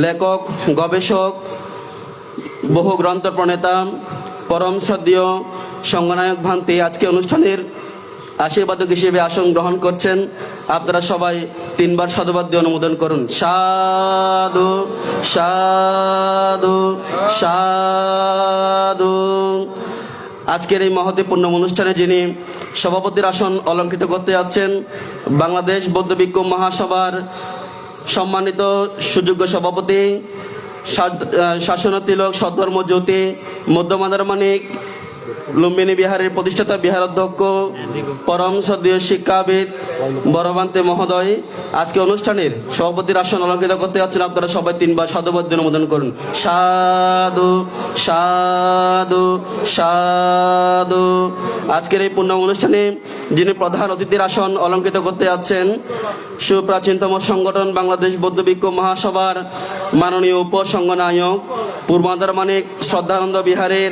লেখক, গবেষক, বহু গ্রন্থ প্রণেতা, পরম শ্রদ্ধেয় সঙ্গনায়ক ভান্তি আজকে অনুষ্ঠানের আশীর্বাদক হিসেবে আসন গ্রহণ করছেন। আপনারা সবাই তিনবার সাধুবাদ দিয়ে অনুমোদন করুন। সাধু সাধু সাধু। আজকের এই মহত্বপূর্ণ অনুষ্ঠানে যিনি সভাপতির আসন অলঙ্কৃত করতে যাচ্ছেন, বাংলাদেশ বৌদ্ধ ভিক্ষু মহাসভার সম্মানিত সুযোগ্য সভাপতি, শাসন তিলক, সদ্ধর্ম জ্যোতি, মধ্যমাদার মানিক লুম্বিনী বিহারের প্রতিষ্ঠাতা বিহার অধ্যক্ষ, পরম শ্রদ্ধেয় শিক্ষাবিদ বড়ভান্তে মহোদয় আজকে অনুষ্ঠানের সভাপতির আসন অলঙ্কৃত করতে যাচ্ছেন। আপনারা সবাই তিনবার সাধুবাদ দিয়ে অনুমোদন করুন। সাধু সাধু সাধু। আজকের এই পূর্ণ অনুষ্ঠানে যিনি প্রধান অতিথির আসন অলঙ্কৃত করতে যাচ্ছেন, সুপ্রাচীনতম সংগঠন বাংলাদেশ বৌদ্ধ ভিক্ষু মহাসভার মাননীয় উপসংঘনায়ক, পূর্বাধার মানিক শ্রদ্ধানন্দ বিহারের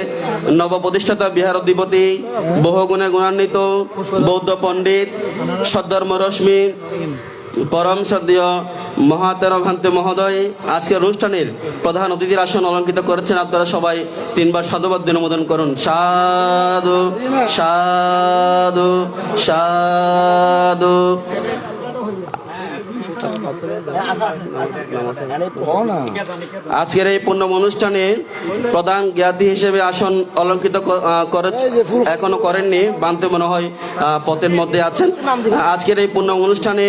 নবপ্রতিষ্ঠাতা বিহার অধিপতি, বহুগুণে গুণান্বিত বৌদ্ধ পণ্ডিত, সদ্ধর্ম রশ্মি, পরম শ্রদ্ধেয় মহাতেরা ভান্তে মহোদয় আজকের অনুষ্ঠানের প্রধান অতিথির আসন অলঙ্কৃত করেছেন। আপনারা সবাই তিনবার সাধুবাদ দিয়ে অনুমোদন করুন। সাধু সাধু সাধু। আজকের এই পূর্ণ অনুষ্ঠানে প্রধান জ্ঞাতি হিসেবে আসন অলঙ্কৃত এখনো করেননি, বানতে মনে হয় পথের মধ্যে আছেন। আজকের এই পূর্ণ অনুষ্ঠানে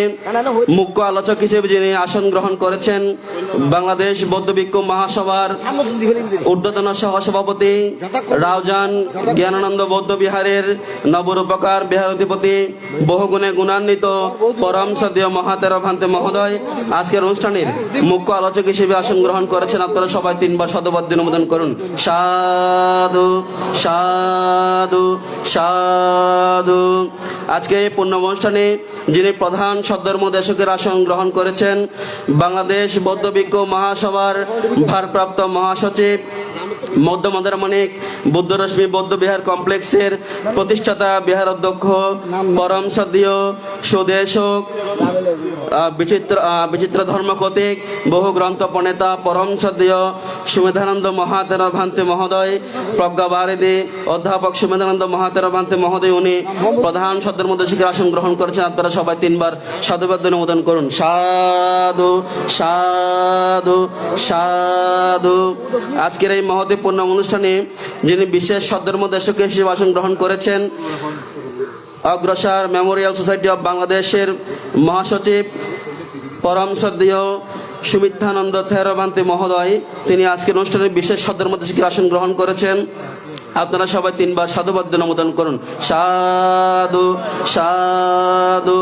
মুখ্য আলোচক হিসেবে যিনি আসন গ্রহণ করেছেন, বাংলাদেশ বৌদ্ধ ভিক্ষু মহাসভার ঊর্ধ্বতন সহসভাপতি, রাউজান জ্ঞানানন্দ বৌদ্ধ বিহারের নবরূপকার বিহার অধিপতি, বহুগুণে গুণান্বিত পরম শ্রদ্ধেয় মহাতেরা ভান্তে মহোদয় আজকের অনুষ্ঠানের মুখ্য আলোচক হিসেবে আসন গ্রহণ করেছেন। আপনারা সবাই তিনবার সাধুবাদ দিয়ে অনুমোদন করুন। সাধু সাধু সাধু। আজকে এই পূর্ণ অনুষ্ঠানে যিনি প্রধান সদ্ধর্ম দেশকের আসন গ্রহণ করেছেন, বাংলাদেশ বৌদ্ধ ভিক্ষু মহাসভার ভারপ্রাপ্ত মহাসচিব, মধ্যমাদার মানিক বুদ্ধরশ্মি বৌদ্ধ বিহার কমপ্লেক্সের প্রতিষ্ঠাতা বিহার অধ্যক্ষ, পরম শ্রদ্ধেয় সুদেশক, বিচিত্র ধর্ম কতিক, বহু গ্রন্থ প্রণেতা, পরম শ্রদ্ধেয় সুমেধানন্দ মহাতেরা ভান্তে মহোদয়, প্রজ্ঞাবারিধি অধ্যাপক সুমেধানন্দ মহাতেরা ভান্তে মহোদয় উনি প্রধান সদ্ধর্ম দেশকের আসন গ্রহণ করেছেন। আপনারা সবাই তিনবার সাধুবাদ অনুমোদন করুন। সাধু সাধু সাধু। আজকের এই মহত্বপূর্ণ অনুষ্ঠানে যিনি বিশেষ সদ্ধর্ম দেশক হিসেবে আসন গ্রহণ করেছেন, অগ্রসর মেমোরিয়াল সোসাইটি অব বাংলাদেশের মহাসচিব, পরম শ্রদ্ধেয় সুমিত্রানন্দ থেরভান্তে মহোদয়, তিনি আজকের অনুষ্ঠানে বিশেষ সদ্ধর্ম দেশকের আসন গ্রহণ করেছেন। আপনারা সবাই তিনবার সাধুবাদ অনুমোদন করুন। সাধু সাধু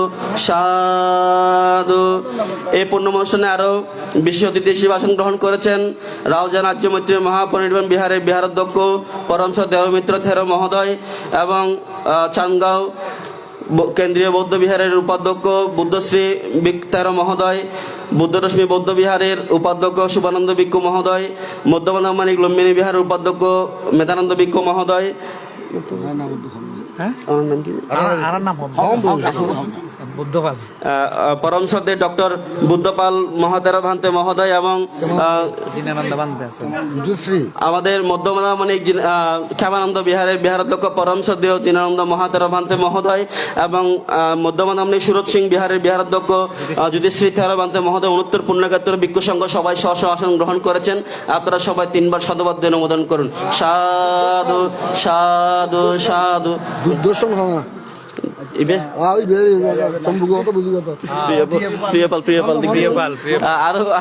সাধু। এই পূর্ণ অনুষ্ঠানে আরো বিশেষ অতিথি হিসেবে আসন গ্রহণ করেছেন রাউজান আর্য মৈত্রী মহাপরিনির্বাণ বিহারের বিহার অধ্যক্ষ, পরম দেবমিত্র থের মহোদয় এবং চান্দগাঁও কেন্দ্রীয় বৌদ্ধ বিহারের উপাধ্যক্ষ বুদ্ধশ্রী তের মহোদয়, বুদ্ধরশ্মি বৌদ্ধ বিহারের উপাধ্যক্ষ শুভানন্দ ভিক্ষু মহোদয়, মধ্যমাদার মানিক লুম্বিনী বিহারের উপাধ্যক্ষ মেধানন্দ ভিক্ষু মহোদয়, পরম শ্রদ্ধেয় ডক্টর বুদ্ধপাল মহাতেরা ভান্তে মহোদয় এবং আমাদের মধ্যমাদার মানিক ক্ষেমানন্দ বিহারের বিহারাধ্যক্ষ পরম শ্রদ্ধেয় জিনানন্দ মহাতেরা ভান্তে মহোদয় এবং মধ্যমাদার মানিক সুরত সিং বিহারের বিহারাধ্যক্ষ যুধিশ্রী থেরা ভান্তে মহোদয় 69 পুণ্যক্ষেত্র ভিক্ষু সংঘ সবাই স্ব স্ব আসন গ্রহণ করেছেন। আপনারা সবাই তিনবার সাধুবাদ দিয়ে অনুমোদন করুন। সাধু সাধু সাধু।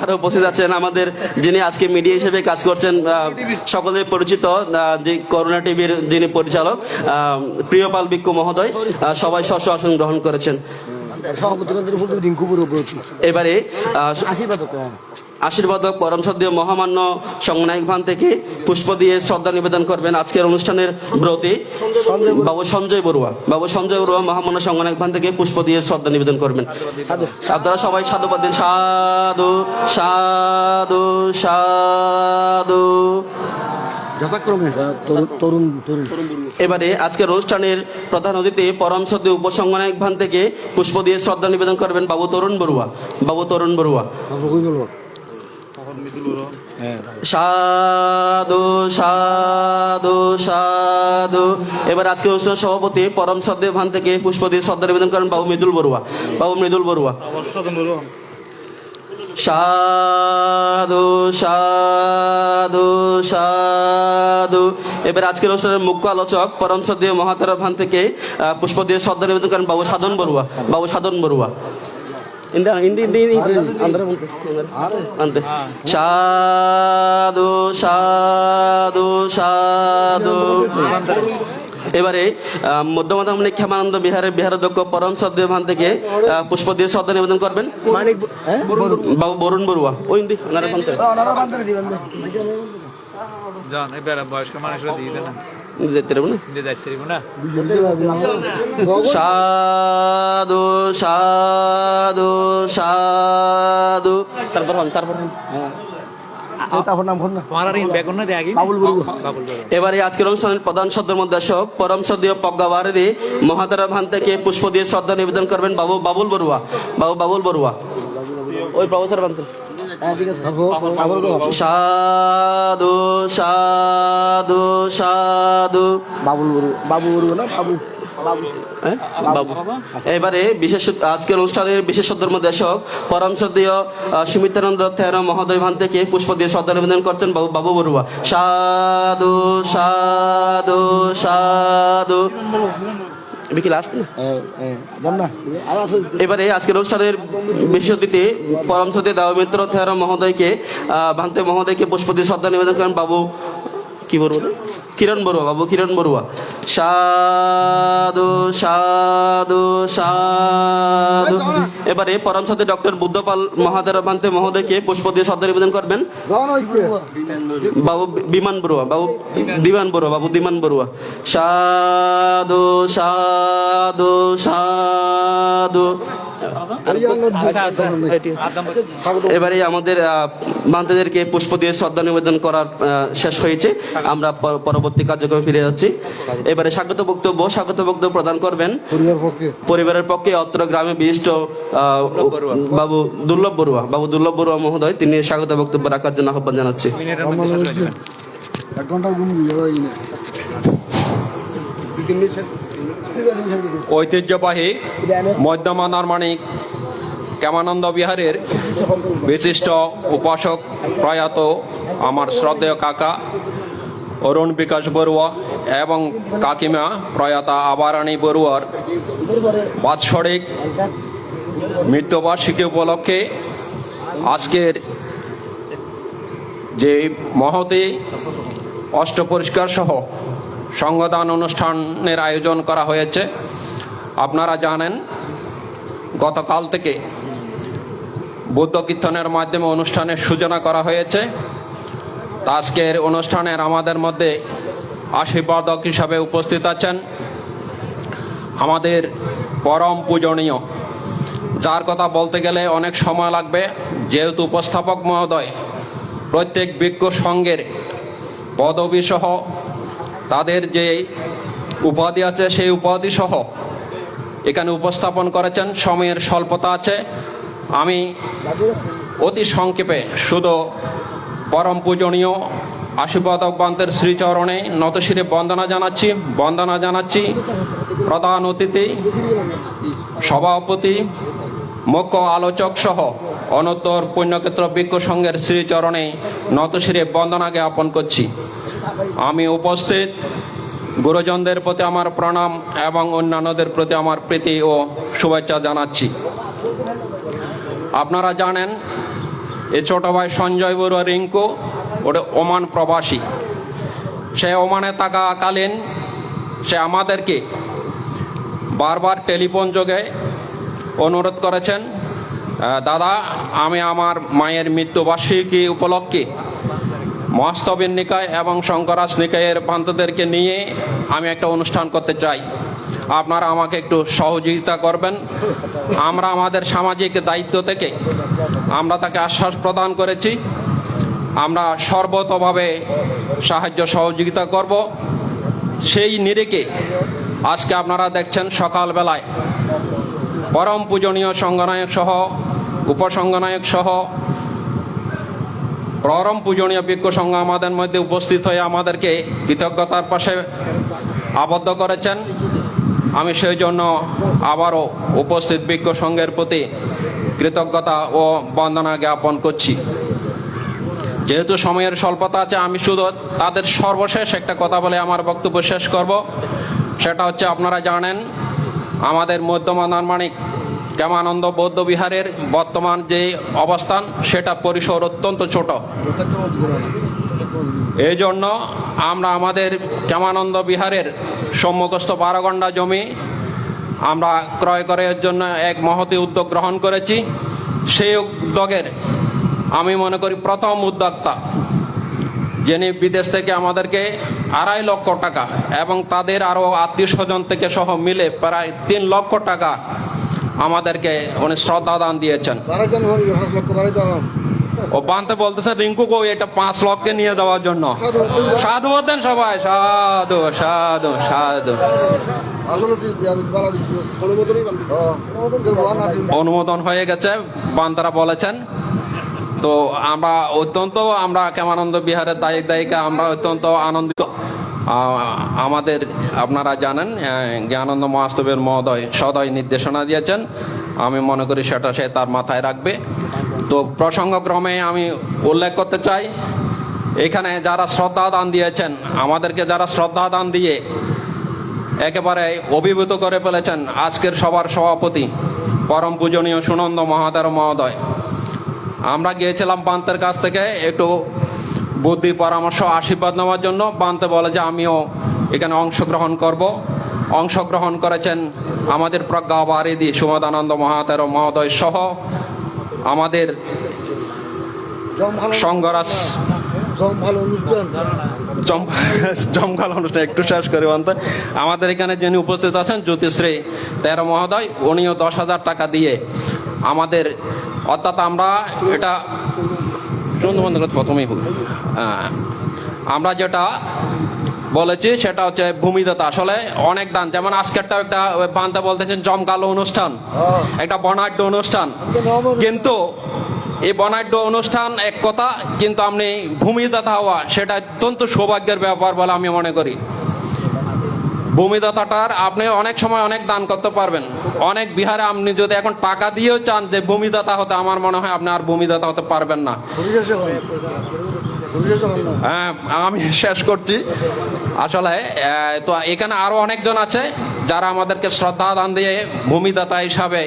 আরো বসে যাচ্ছেন আমাদের যিনি আজকে মিডিয়া হিসেবে কাজ করছেন, সকলে পরিচিত, যে করোনা টিভির যিনি পরিচালক প্রিয়পাল ভিক্ষু মহোদয়, সবাই স্ব স্ব আসন গ্রহণ করেছেন। এবারে আশীর্বাদক পরম শ্রদ্ধেয় মহামান্য সংনায়ক ভান থেকে পুষ্প দিয়ে শ্রদ্ধা নিবেদন করবেন আজকের অনুষ্ঠানের ব্রতী বাবু সঞ্জয় বড়ুয়া। বাবু সঞ্জয় বড়ুয়া মহামান্য সংনায়ক ভান থেকে পুষ্প দিয়ে শ্রদ্ধা নিবেদন করবেন। আপনারা সবাই সাধুবাদ দিন। সাধু সাধু সাধু। যথাক্রমে তরুণ। এবারে আজকের অনুষ্ঠানের প্রধান অতিথি পরম শ্রদ্ধেয় উপসংঘনায়ক ভান থেকে পুষ্প দিয়ে শ্রদ্ধা নিবেদন করবেন বাবু তরুণ বড়ুয়া। বাবু তরুণ বড়ুয়া। সাধু সাধু সাধু। এবার আজকে অনুষ্ঠানের সভাপতি পরম শ্রদ্ধেয় ভান থেকে পুষ্প দিয়ে শ্রদ্ধা নিবেদন করেন বাবু মৃদুল বড়ুয়া। বাবু মৃদুল বড়ুয়া। সাধু সাধু সাধু। এবার আজকের অনুষ্ঠানের মুখ্য আলোচক পরম শ্রদ্ধেয় মহাতারা ভান থেকে পুষ্প দিয়ে শ্রদ্ধা নিবেদন করেন বাবু সাধন বড়ুয়া। বাবু সাধন বড়ুয়া। সাধু সাধু সাধু। এবারে মধ্যমাতামণি ক্ষেমানন্দ বিহারের বিহারাধ্যক্ষ পরম শ্রদ্ধেয় ভান থেকে পুষ্প দিয়ে শ্রদ্ধা নিবেদন করবেন বাবু বরুণ বড়ুয়া। ওই বয়স্ক মানুষরা দিয়ে দেন সাধু সাধু সাধু। তারপর এবারে আজকের অনুষ্ঠানের প্রধান শ্রদ্ধার মধ্যে পরম শ্রদ্ধেয় প্রজ্ঞাবারিধি মহাতারা ভান থেকে পুষ্প দিয়ে শ্রদ্ধা নিবেদন করবেন বাবু বাবুল বড়ুয়া। বাবু বাবুল বড়ুয়া। ওই প্রফেসর ভান সাধু সাধু সাধু। বাবু না বাবু বাবু। এবারে বিশেষ আজকের অনুষ্ঠানের বিশেষত্বের মধ্যে পরম শ্রদ্ধেয় সুমিত্রানন্দ থেরা মহোদয় ভান থেকে পুষ্প দিয়ে শ্রদ্ধা নিবেদন করছেন বাবু বাবু বড়ুয়া। সাধু সাধু সাধু। এবারে আজকের অনুষ্ঠানের বিশেষ অতিথি পরম শ্রদ্ধেয় দেবমিত্র থেরা মহোদয়কে ভান্তে মহোদয়কে পুষ্প দিয়ে শ্রদ্ধা নিবেদন করেন বাবু কি বলবো কিরণ বড়ুয়া। বাবু কিরণ বড়ুয়া। সাধু সাধু সাধু। এবারে পরম শ্রদ্ধেয় ডক্টর বুদ্ধপাল মহাতারা ভান্তে মহোদয়কে পুষ্প দিয়ে শ্রদ্ধা নিবেদন করবেন বাবু বিমান বড়ুয়া। বাবু বিমান বড়ুয়া। বাবু বিমান বড়ুয়া। সাধু সাধু সাধু। এবারে আমাদের ভান্তেদেরকে পুষ্প দিয়ে শ্রদ্ধা নিবেদন করার শেষ হয়েছে। আমরা পরবর্তী কার্যক্রমে ফিরে যাচ্ছি। এবারে স্বাগত বক্তব্য প্রদান করবেন পরিবারের পক্ষে অত্র গ্রামে বিশিষ্ট বাবু দুর্লভ বড়ুয়া। বাবু দুর্লভ বড়ুয়া মহোদয়, তিনি স্বাগত বক্তব্য রাখার জন্য আহ্বান জানাচ্ছি। ঐতিহ্যবাহী মধ্যমা নরমাণিক ক্ষেমানন্দ বিহারের বিশিষ্ট উপাসক প্রয়াত আমার শ্রদ্ধেয় কাকা অরুণ বিকাশ বড়ুয়া এবং কাকিমা প্রয়াতা আবারানী বড়ুয়ার বাৎসরিক মৃত্যুবার্ষিকী উপলক্ষে আজকের যে মহতি অষ্টপরিষ্কার সহ সংগদান অনুষ্ঠানের আয়োজন করা হয়েছে। আপনারা জানেন গতকাল থেকে বুদ্ধ কীর্তনের মাধ্যমে অনুষ্ঠানের সূচনা করা হয়েছে। আজকের অনুষ্ঠানের আমাদের মধ্যে আশীর্বাদক হিসাবে উপস্থিত আছেন আমাদের পরম পূজনীয়, যার কথা বলতে গেলে অনেক সময় লাগবে, যেহেতু উপস্থাপক মহোদয় প্রত্যেক ভিক্ষু সংঘের পদবী সহ তাদের যে উপাধি আছে সেই উপাধি সহ এখানে উপস্থাপন করেছেন। সময়ের স্বল্পতা আছে, আমি অতি সংক্ষেপে শুধু পরম পূজনীয় আশীর্বাদক বান্তের শ্রীচরণে নতশিরে বন্দনা জানাচ্ছি প্রধান অতিথি, সভাপতি, মুখ্য আলোচক সহ অনন্তর পুণ্যক্ষেত্র ভিক্ষু সংঘের শ্রীচরণে নতশিরে বন্দনা জ্ঞাপন করছি। আমি উপস্থিত গুরুজনদের প্রতি আমার প্রণাম এবং অন্যান্যদের প্রতি আমার প্রীতি ও শুভেচ্ছা জানাচ্ছি। আপনারা জানেন এই ছোট ভাই সঞ্জয় বড়ুয়া রিঙ্কু ওটা ওমান প্রবাসী। সে ওমানে থাকাকালীন সে আমাদেরকে বারবার টেলিফোন যোগে অনুরোধ করেছেন, দাদা আমি আমার মায়ের মৃত্যুবার্ষিকী উপলক্ষে মহাস্তবীর নিকায় এবং শঙ্করাজ নিকায়ের ভান্তদেরকে নিয়ে আমি একটা অনুষ্ঠান করতে চাই, আপনারা আমাকে একটু সহযোগিতা করবেন। আমরা আমাদের সামাজিক দায়িত্ব থেকে আমরা তাকে আশ্বাস প্রদান করেছি, আমরা সর্বতভাবে সাহায্য সহযোগিতা করব। সেই নিরিখে আজকে আপনারা দেখছেন সকালবেলায় পরম পূজনীয় সংঘনায়ক সহ উপসংঘনায়ক সহ পরম পূজনীয় ভিক্ষু সংঘ আমাদের মধ্যে উপস্থিত হয়ে আমাদেরকে কৃতজ্ঞতার পাশে আবদ্ধ করেছেন। আমি সেই জন্য আবারও উপস্থিত ভিক্ষু সংঘের প্রতি কৃতজ্ঞতা ও বন্দনা জ্ঞাপন করছি। যেহেতু সময়ের স্বল্পতা আছে, আমি শুধু তাদের সর্বশেষ একটা কথা বলে আমার বক্তব্য শেষ করব। সেটা হচ্ছে, আপনারা জানেন আমাদের মধ্যমানমানিক কেমানন্দ বৌদ্ধ বিহারের বর্তমান যে অবস্থান, সেটা পরিসর অত্যন্ত ছোট। এই জন্য আমরা আমাদের কেমানন্দ বিহারের সম্মুখস্থ 12 গন্ডা জমি আমরা ক্রয় করার জন্য এক মহতী উদ্যোগ গ্রহণ করেছি। সেই উদ্যোগের আমি মনে করি প্রথম উদ্যোক্তা, যিনি বিদেশ থেকে আমাদেরকে 2.5 লক্ষ টাকা এবং তাদের আরও আত্মীয় স্বজন থেকে সহ মিলে প্রায় 3 লক্ষ টাকা আমাদেরকে উনি শ্রদ্ধা দান দিয়েছেন। ও বানতে বলতেছে রিঙ্কুকে এটা 5 লক্ষে নিয়ে যাওয়ার জন্য। সাধু বলতেন সবাই, সাধু সাধু সাধু। অনুমোদন হয়ে গেছে, বান্দারা বলেছেন। তো আমরা কেমানন্দ বিহারের দায়িকা আমরা অত্যন্ত আনন্দিত। আমাদের আপনারা জানেন জ্ঞানানন্দ মহাস্তবের মহোদয় সদয় নির্দেশনা দিয়েছেন, আমি মনে করি সেটা সে তার মাথায় রাখবে। তো প্রসঙ্গক্রমে আমি উল্লেখ করতে চাই, এখানে যারা শ্রদ্ধা দান দিয়েছেন, আমাদেরকে যারা শ্রদ্ধা দান দিয়ে একেবারে অভিভূত করে ফেলেছেন, আজকের সবার সভাপতি পরম পূজনীয় সুনন্দ মহাদেব মহোদয়। আমরা গিয়েছিলাম বান্তের কাছ থেকে একটু বুদ্ধি পরামর্শ আশীর্বাদ নেওয়ার জন্য। বান্তে বলে যে আমিও এখানে অংশগ্রহণ করব। অংশগ্রহণ করেছেন আমাদের প্রজ্ঞাবারিধি সুমদানন্দ মহাতের মহোদয় সহ আমাদের সংঘরাজ। জমকাল অনুষ্ঠান একটু শেষ করে বলতে, আমাদের এখানে যিনি উপস্থিত আছেন জ্যোতিশ্রী তেরো মহোদয়, উনিও 10,000 টাকা দিয়ে আমাদের, অর্থাৎ আমরা এটা প্রথমেই হোক, আমরা যেটা বলেছি সেটা হচ্ছে ভূমিদাতা। আসলে অনেক দান, যেমন আজকেরটাও একটা বান্দা বলতেছেন জমকালো অনুষ্ঠান, একটা বর্ণাঢ্য অনুষ্ঠান, কিন্তু এই বর্ণাঢ্য অনুষ্ঠান এক কথা, কিন্তু আপনি ভূমিদাতা হওয়া সেটা অত্যন্ত সৌভাগ্যের ব্যাপার বলে আমি মনে করি। ভূমিদাতাটার আপনি অনেক সময় অনেক দান করতে পারবেন। অনেক বিহারে আপনি যদি এখন টাকা দিয়েও চান যে ভূমিদাতা হতে, আমার মনে হয় আপনি আর ভূমিদাতা হতে পারবেন না। হ্যাঁ, আমি শেষ করছি। আসলে তো এখানে আরো অনেকজন আছে যারা আমাদেরকে শ্রদ্ধা দান দিয়ে ভূমিদাতা হিসাবে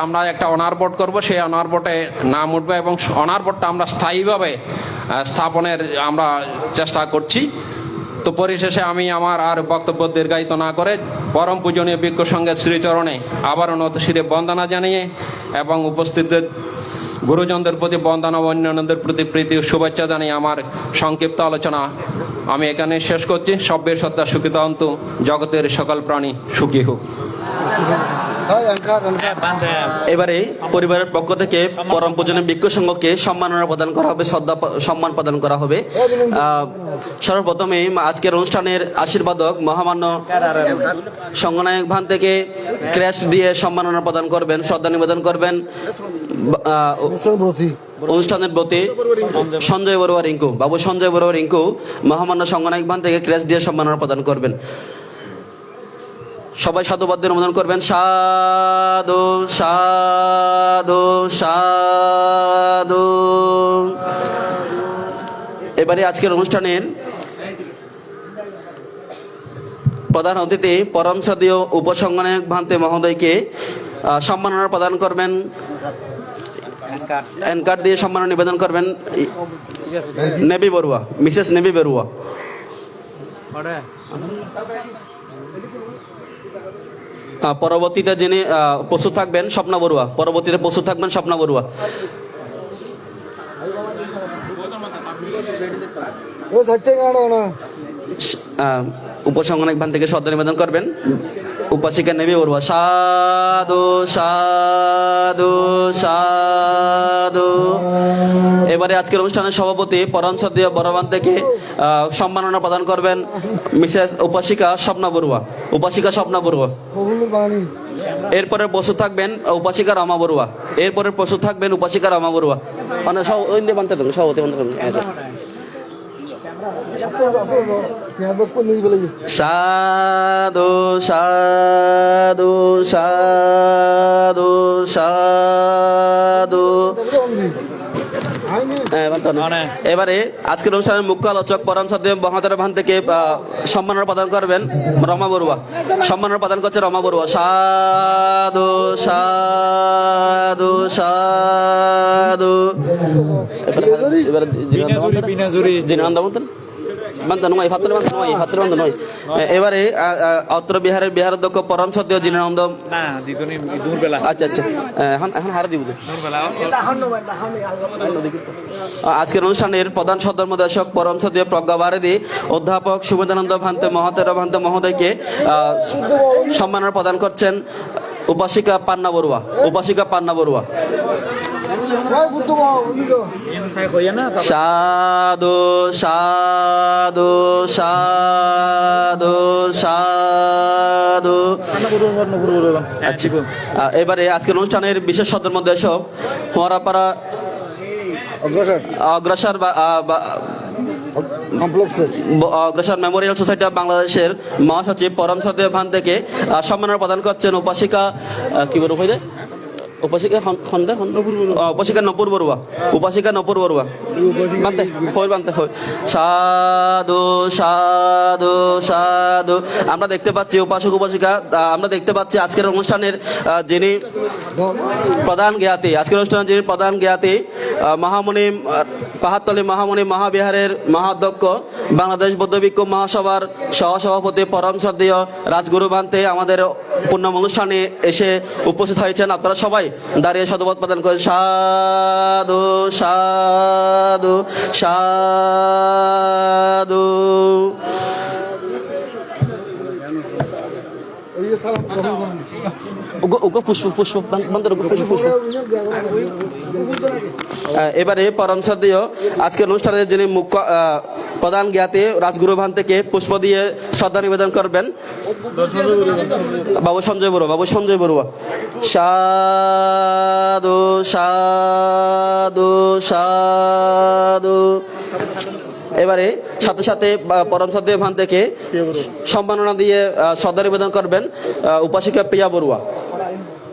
আমরা একটা অনার বোর্ড করবো, সেই অনার বোর্ডে নাম উঠবে এবং অনার বোর্ডটা আমরা স্থায়ীভাবে স্থাপনের আমরা চেষ্টা করছি। তো পরিশেষে আমি আমার আর বক্তব্য দীর্ঘায়িত না করে পরম পূজনীয় ভিক্ষু সংঘের শ্রীচরণে আবারও নত শিরে বন্দনা জানিয়ে এবং উপস্থিতদের গুরুজনদের প্রতি বন্দনা ও অন্যান্যদের প্রতি প্রীতি ও শুভেচ্ছা জানিয়ে আমার সংক্ষিপ্ত আলোচনা আমি এখানে শেষ করছি। সব্যের সত্তা সুখিত অন্তু, জগতের সকল প্রাণী সুখী হোক। এবারে পরিবারের পক্ষ থেকে পরম পূজনীয় ভিক্ষু সংঘকে সম্মাননা প্রদান করা হবে, সম্মান প্রদান করা হবে। সর্বপ্রথমে আজকের অনুষ্ঠানের আশীর্বাদক মহামান্য সংঘনায়ক ভান থেকে ক্রেস্ট দিয়ে সম্মাননা প্রদান করবেন, শ্রদ্ধা নিবেদন করবেন অনুষ্ঠানের প্রতি সঞ্জয় বড়ুয়া রিঙ্কু, বাবু সঞ্জয় বড়ুয়া রিঙ্কু মহামান্য সংঘনায়ক ভান থেকে ক্রেস্ট দিয়ে সম্মাননা প্রদান করবেন। সবাই সাধুবাদ দিয়ে অনুমোদন করবেন। সাধু সাধু সাধু। এবারে আজকের অনুষ্ঠানের প্রধান অতিথি পরম শ্রদ্ধেয় উপসংঘনায়ক ভান্তে মহোদয়কে সম্মাননা প্রদান করবেন, এনকার্ড দিয়ে সম্মাননা নিবেদন করবেন নেবি বড়ুয়া, মিসেস নেবি বড়ুয়া। পরবর্তীতে যিনি প্রস্তুত থাকবেন স্বপ্না বড়ুয়া, পরবর্তীতে প্রস্তুত থাকবেন স্বপ্না বড়ুয়া। উপসংঘনায়ক ভান থেকে শ্রদ্ধা নিবেদন করবেন উপাসিকা নেবি বড়ুয়া। সাধু সাধু সাধু। এবারে আজকের অনুষ্ঠানের সভাপতি পরম শ্রদ্ধেয় বড়বান থেকে সম্মাননা প্রদান করবেন মিসেস উপাসিকা স্বপ্না বড়ুয়া, উপাসিকা স্বপ্না বড়ুয়া। এরপরে প্রস্তুত থাকবেন উপাসিকা রমা বড়ুয়া। এরপরে প্রস্তুত থাকবেন উপাসিকা রমা বড়ুয়া। মানে বানতে দেন সভাপতি সাধু সাধু সাধু সাধু। এবারে আজকের অনুষ্ঠানের মুখ্য আলোচক পরম শ্রদ্ধেয় মহাতারা ভান থেকে সম্মাননা প্রদান করবেন রমা বড়ুয়া। সম্মাননা প্রদান করছে রমা বড়ুয়া। সাধু সাধু সাধু। এবারে এবারে অত্র বিহারের বিহারাধ্যক্ষ পরম শ্রদ্ধেয় জিনানন্দ। আচ্ছা আচ্ছা এখন হারা দিব। আজকের অনুষ্ঠানের প্রধান সদর্মদর্শক পরম শ্রদ্ধেয় প্রজ্ঞা ভারতী অধ্যাপক সুমেধানন্দ ভান্তে মহাতেরা ভান্তে মহোদয়কে সম্মাননা প্রদান করছেন উপাসিকা পান্না বড়ুয়া। উপাসিকা পান্না বড়ুয়া। সাধু সাধু সাধু সাধু। এবারে আজকের অনুষ্ঠানের বিশেষ সদর্মদর্শক মহারাপাড়া অগ্রসর অগ্রসর মেমোরিয়াল সোসাইটি অফ বাংলাদেশের মহাসচিব পরম শ্রদ্ধেয় ভান থেকে সম্মাননা প্রদান করছেন উপাসিকা কি বলবো ভাই উপাসিকা নপুর বড়ুয়া। উপাসিকা নপুর বড়ুয়া। বানতে সাধু সাধু সাধু। আমরা দেখতে পাচ্ছি উপাসক উপাসিকা, আমরা দেখতে পাচ্ছি আজকের অনুষ্ঠানের যিনি প্রধান জ্ঞাতি, আজকের অনুষ্ঠানের যিনি প্রধান জ্ঞাতি মহামণি পাহাড়তলী মহামণি মহাবিহারের মহাধ্যক্ষ বাংলাদেশ বৌদ্ধ ভিক্ষু মহাসভার সহসভাপতি পরম শ্রদ্ধেয় রাজগুরু ভান্তে আমাদের পূর্ণ অনুষ্ঠানে এসে উপস্থিত হয়েছেন। আপনারা সবাই দাঁড়িয়ে সাধুবাদ প্রদান করেন। সাধু সাধু সাধু। এবারে পরম শ্রদ্ধেয় আজকের অনুষ্ঠানের যিনি মুখ্য প্রধান জ্ঞাতি রাজগুরু ভান থেকে পুষ্প দিয়ে শ্রদ্ধা নিবেদন করবেন বাবু সঞ্জয় বড়ুয়া। বাবু সঞ্জয় বড়ুয়া। সাধু সাধু সাধু। এবারে সাথে সাথে পরম শ্রদ্ধেয় ভান থেকে সম্মাননা দিয়ে শ্রদ্ধা নিবেদন করবেন উপাসিকা প্রিয়া বড়ুয়া।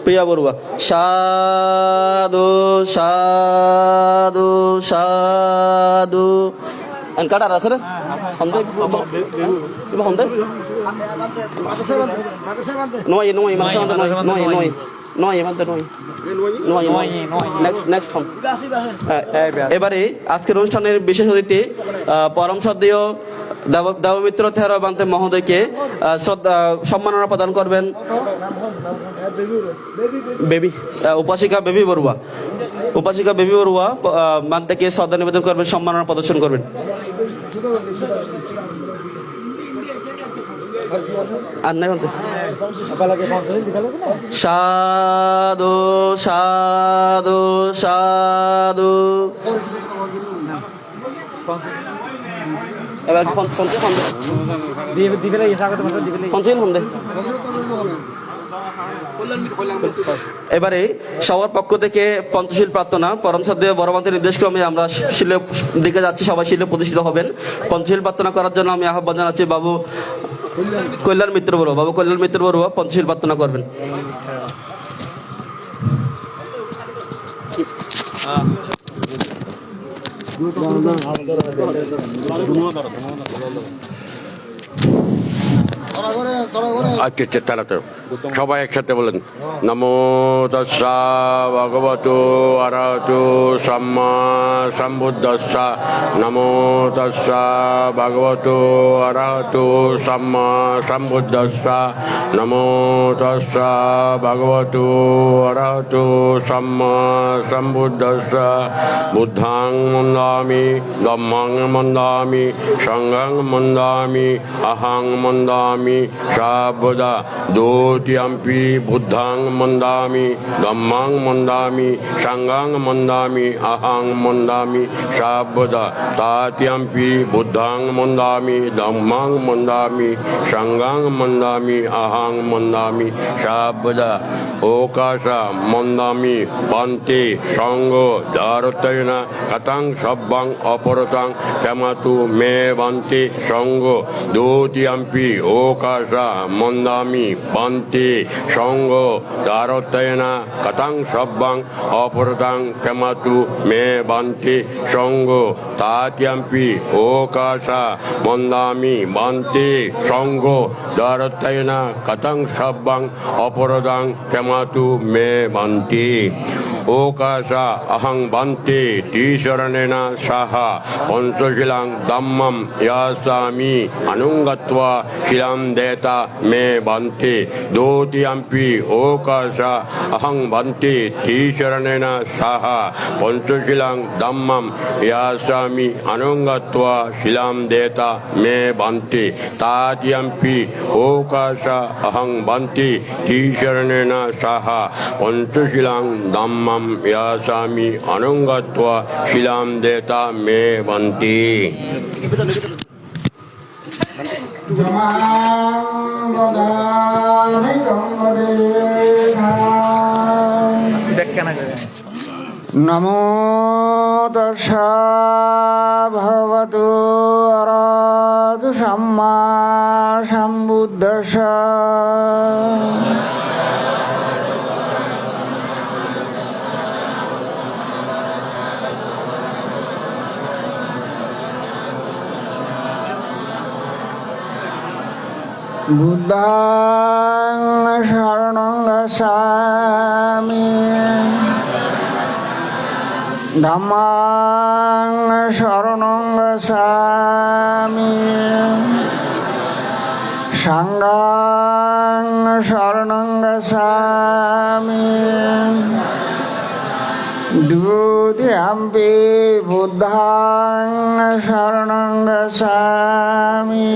প্রিয়া বড়ুয়া। সাধু সাধু সাধু। কাটার আছে না নয় নয় নয় নয় নয় এবারে আজকের অনুষ্ঠানের বিশেষ অতিথি পরম শ্রদ্ধেয় দেবমিত্র থেরা বান্তে মহোদয়কে সম্মাননা প্রদান করবেন বেবি উপাসিকা বেবি বড়ুয়া। উপাসিকা বেবি বড়ুয়া মান থেকে শ্রদ্ধা নিবেদন করবেন, সম্মাননা প্রদর্শন করবেন। আর নাই সাধু সাধু সাধু। এবার এবারে সবার পক্ষ থেকে পঞ্চশীল প্রার্থনা পরম শ্রদ্ধেয় বড়বান্তের নির্দেশক্রমে আমরা শিলে দিকে যাচ্ছি। সবাই শিলে প্রতিষ্ঠিত হবেন। পঞ্চশীল প্রার্থনা করার জন্য আমি আহ্বান জানাচ্ছি বাবু কল্যাণ মিত্র বড়ুয়া। বাবু কল্যাণ মিত্র বড়ুয়া পঞ্চশীল প্রার্থনা করবেন। আচ্ছা তাড়াতাড়ি সবাই একসাথে বলেন নমো তস্যা ভগবতো অরহতো সম্মা সম্বুদ্ধস্যা। নমো তস্যা ভগবতো অরহতো সম্মা সম্বুদ্ধস্যা। নমো তস্যা ভগবতো অরহতো সম্মা সম্বুদ্ধস্যা। বুদ্ধাং মন্দামি ধম্মাং মন্দামি সংঘং মন্দামি অহং মন্দামি সর্বদা দূর Dutiyampi Buddhang Mandami Dhammang Mandami Sanghang Mandami Ahang Mandami Sabada Tatiyampi Buddhang Mandami Dhammang Mandami Sanghang Mandami Ahang Mandami Sabada Okasa Mandami Bante Sango Daratayana Katang Sabbang Aparatang Kamatu Me Bante Sango Dutiyampi Okasa Mandami Bante Sango Daratayana Katang Sabbang Aparatang Kamatu Me Bante Sango Tatiyampi Okasa Mandami Bante Sango Daratayana Katang Sabbang Aparatang Kamatu Me Bante Okasa Ahang Bante Tisharanena Saha Panchasilang Dhammam Yasami Anungatva Shilam Deta Me Bante Dutiyampi Okasa Ahang Bante Tisharanena Saha Panchasilang Dhammam Yasami Anungatva Shilam Deta Me Bante Tatiyampi Okasa Ahang Bante Tisharanena Saha Panchasilang Dhammam Yasami Anungatva Shilam Deta Me Bante Namo tassa bhavatu arahatu samma sambuddhassa Buddhang saranang gacchami Dhammang saranang gacchami Sanghang saranang gacchami Dutiyampi Buddhang saranang gacchami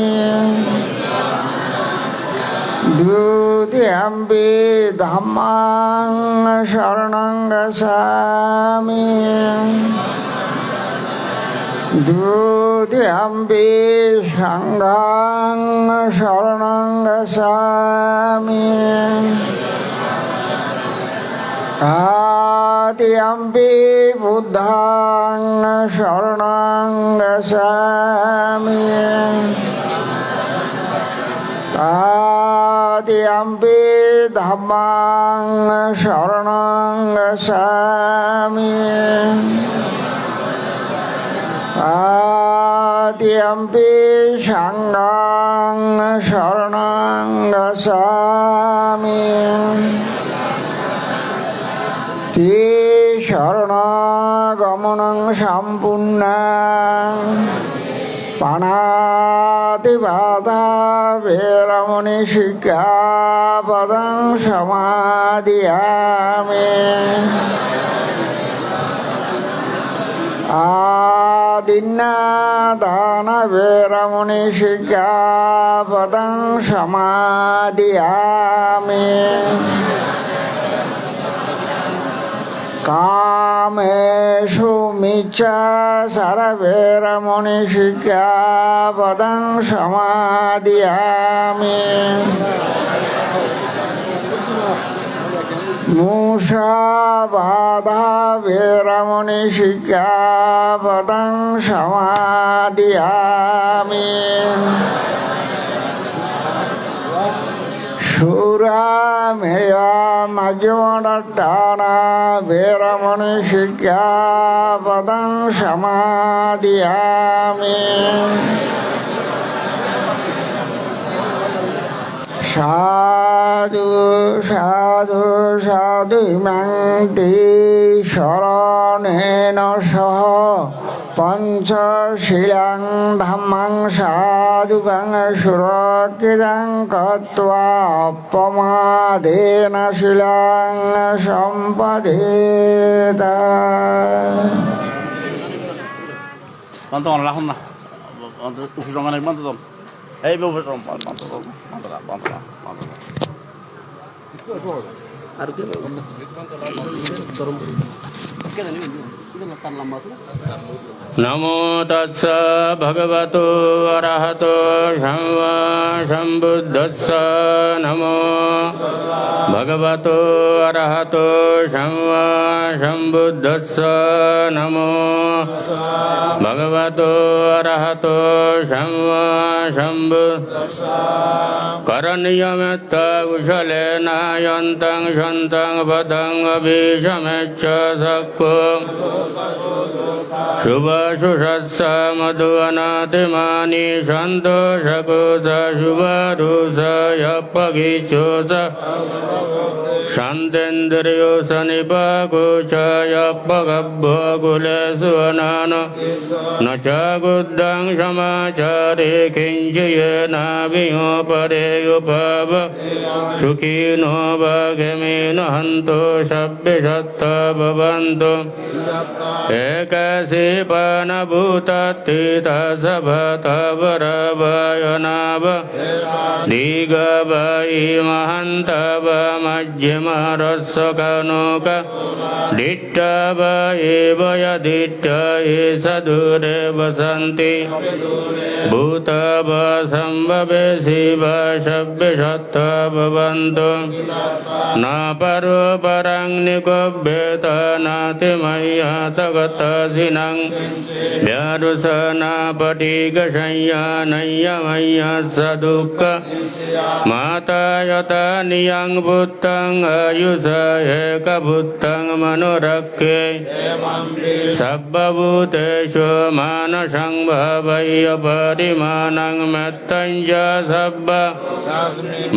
Dutiyampi Dhammang saranang gacchami Dutiyampi Sanghang saranang gacchami Tatiyampi Buddhang saranang gacchami Tatiyampi Dhammang saranang gacchami Tatiyampi Sanghang saranang gacchami Tisarana-gamanang sampunnang Panatipata Veramani Sikkhapadang samadhiyami Adinna-dana Veramani Sikkhapadang samadhiyami Kameshu Miccasara Veramani Sikkhapadang samadhiyami Musavada Veramani Sikkhapadang samadhiyami Sura Meya Majjhimadana Veramani Sikkhapadang samadhiyami Sadhu sadhu sadhu imang te saranena saha Panchasilang dhammang sadhukang surakirang katva appamadena silang sampadeta Bantuan lahun lah. Ususangan bantuan. Hei, bantuan. আর কি নমো তৎস ভগবতো অরহতো সম্মা সম্বুদ্ধস্স নমো ভগবতো অরহতো সম্মা সম্বুদ্ধস্স নমো ভগবতো অরহতো সম্মা সম্বুদ্ধস্স করণীয়মেত্ত কুশলেন যন্তং সন্তং পদং অভিশমেচ্ছ সক্কো শুভশুষস্স মধুবনাতিমানি সন্তোষকুশ শুভরুষ যপগীষুষ শান্তেন্দ্রিয় সনিপকুশ যপগভ্যকুলেষু অনান ন চ গুদ্ধং সমাচারে কিঞ্চিয়েন বিয়োপরে উপব সুখিনো ভগমিনো হন্তু সভ্যে সত্য ভবন্তু একশিপন ভূততীত সভতবরবয়নাব দিগবৈ মহন্তব মধ্যমরস্বকনুক দিষ্টবৈ বয়দিষ্টৈ সদূরে বসন্তি ভূতব সম্ভবে শিব সভ্যে সত্য ভবন্তু ন পরো পরং নিগোভ্যেত নাতিময়্যত গতসিনং ব্যারুসনা পটিক সংয়ানয়্যময়্য সদুঃখ মাতায়ত নিয়ং ভূতং আয়ুষ একভূতং মনোরক্ষে সব্বভূতেষু মানসং ভাবয়্য পরিমাণং মত্তং চ সব্ব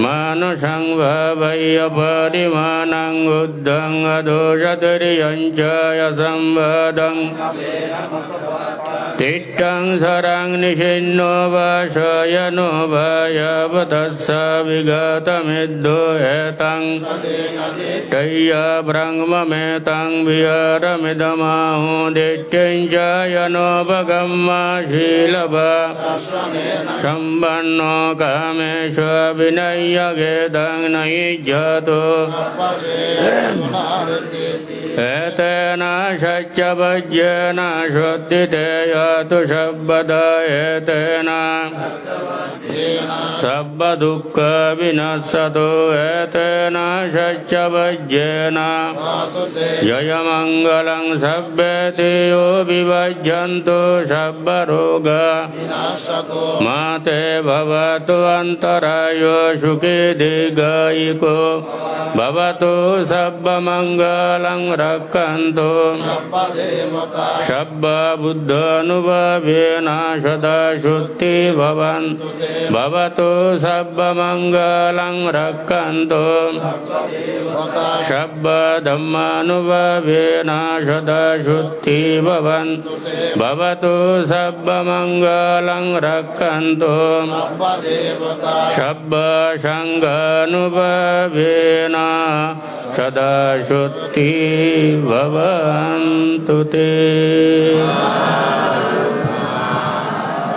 মানসং ভাবয়্য পরিমাণং উদ্ধং অদোষতুর্যং চ অসম্বদং তিষ্টং সরং নিষিন্নো বাশয়নো ভয়বতস্স বিগতমিদ্ধো এতং তয়্য ব্রহ্মমেতং বিহারমিদমাহু দিষ্ট্যং চ যনোপগম্যশীলভ সম্পন্নো কামেষু বিনয়্য গেদং ন ইজ্জতো एतेन सच्चवज्येन शुद्धिते यातु शब्बद एतेन सब्बदुःखविनश्यतु एतेन सच्चवज्येन जयमङ्गलं सब्बेति यो विभज्यन्तु सब्बरोग माते भवतु अन्तरायो सुखी दीर्घायिको भवतु सब्बमङ्गलं रक्षन्तु सब्बबुद्धानुभवेन सदा शुद्धि भवतु सब्बमङ्गलं रक्षन्तु सब्बधम्मानुभवेन सदा शुद्धि भवतु सब्बमङ्गलं रक्षन्तु सब्बसङ्गानुभवेन सदा शुद्धि भवन्तु ते।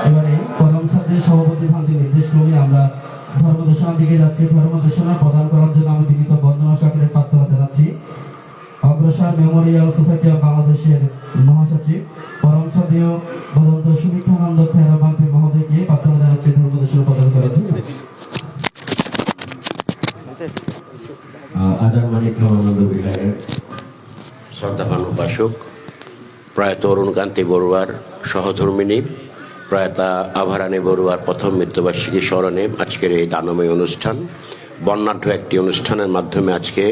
এবারে পরম সাথে সভাপতি ভান্তি নির্দেশ ক্রমে আমরা ধর্মদেশনার দিকে যাচ্ছি। ধর্মদেশনা প্রদান করার জন্য আমি বিনীত বন্দনা সাগরের প্রার্থনা জানাচ্ছি অগ্রসর মেমোরিয়াল সোসাইটি অফ বাংলাদেশের মহাসচিব পরম শ্রদ্ধেয় ভদন্ত সুমিত্রানন্দ খেরা ভান্তি মহোদয়কে প্রার্থনা জানাচ্ছি ধর্মদেশনা প্রদান করার জন্য। আজান মানিক আনন্দ বিহারের শ্রদ্ধাবান উপাসক প্রয়াত অরুণকান্তি বড়ুয়ার সহধর্মিণী প্রয়াতা আভারানী বড়ুয়ার প্রথম মৃত্যুবার্ষিকী স্মরণে আজকের এই দানময় অনুষ্ঠান বর্ণাঢ্য একটি অনুষ্ঠানের মাধ্যমে আজকে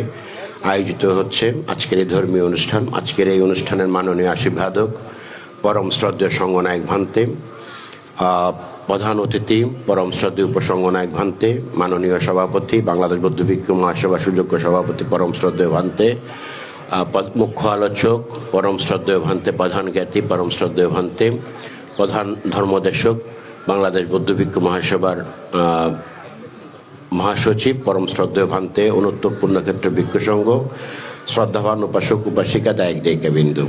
আয়োজিত হচ্ছে। আজকের এই ধর্মীয় অনুষ্ঠান, আজকের এই অনুষ্ঠানের মাননীয় আশীর্বাদক পরম শ্রদ্ধেয় সংঘনায়ক ভান্তে, প্রধান অতিথি পরম শ্রদ্ধেয় উপসংঘনায়ক ভান্তে, মাননীয় সভাপতি বাংলাদেশ বৌদ্ধ ভিক্ষু মহাসভা সুযোগ্য সভাপতি পরম শ্রদ্ধেয় ভান্তে, মুখ্য আলোচক পরম শ্রদ্ধেয় ভান্তে, প্রধান জ্ঞাতি পরম শ্রদ্ধেয় ভান্তে, প্রধান ধর্মদেশক বাংলাদেশ বৌদ্ধ ভিক্ষু মহাসভার মহাসচিব পরম শ্রদ্ধেয় ভান্তে, অনুত্তর পূর্ণক্ষেত্র ভিক্ষু সংঘ, শ্রদ্ধাবান উপাসক উপাসিকা দায়ক দায়িকাবিন্দু,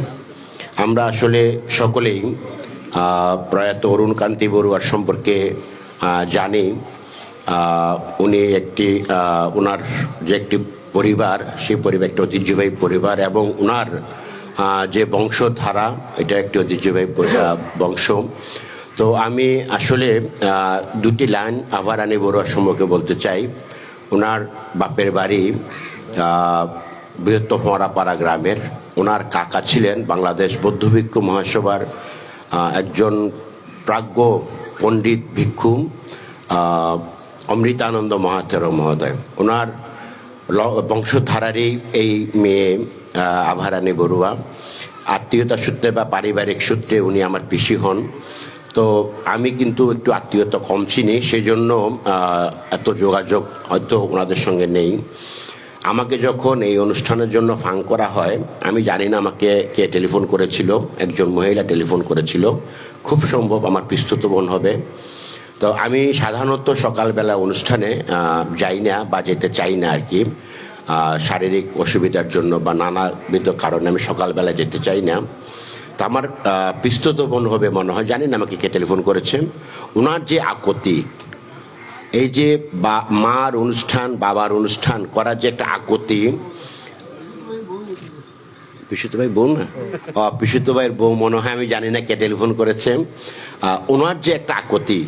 আমরা আসলে সকলেই প্রয়াত অরুণকান্তি বড়ুয়ার সম্পর্কে জানি। উনি ওনার যে একটি পরিবার, সেই পরিবার একটা ঐতিহ্যবাহী পরিবার এবং ওনার যে বংশধারা এটা একটি ঐতিহ্যবাহী বংশ। তো আমি আসলে দুটি লাইন আভারানী বড়ুয়ার সম্পর্কে বলতে চাই। ওনার বাপের বাড়ি বৃহত্তম মরাপাড়া গ্রামের। ওনার কাকা ছিলেন বাংলাদেশ বৌদ্ধ ভিক্ষু মহাসভার একজন প্রাজ্ঞ পণ্ডিত ভিক্ষু অমৃতানন্দ মহাতের মহোদয়। ওনার বংশধারারই এই মেয়ে আভারানী বড়ুয়া। আত্মীয়তা সূত্রে বা পারিবারিক সূত্রে উনি আমার পিসি হন। তো আমি কিন্তু একটু আত্মীয়তা কম চিনি, সেই জন্য এত যোগাযোগ হয়তো ওনাদের সঙ্গে নেই। আমাকে যখন এই অনুষ্ঠানের জন্য ফাং করা হয়, আমি জানি না আমাকে কে টেলিফোন করেছিল, একজন মহিলা টেলিফোন করেছিল, খুব সম্ভব আমার পিস্তুত বোন হবে। তো আমি সাধারণত সকালবেলা অনুষ্ঠানে যাই না বা যেতে চাই না আর কি, শারীরিক অসুবিধার জন্য বা নানাবিধ কারণে আমি সকালবেলা যেতে চাই না। তা আমার পিস্তুত বোন হবে মনে হয়, জানি না আমাকে কে টেলিফোন করেছে। ওনার যে আকতি, এই যে মার অনুষ্ঠান বাবার অনুষ্ঠান করার যে একটা আকতি, পিসুত ভাই বউ না, পিসুত ভাইয়ের বউ মনে হয়, আমি জানি না কে টেলিফোন করেছে। ওনার যে একটা আকতি,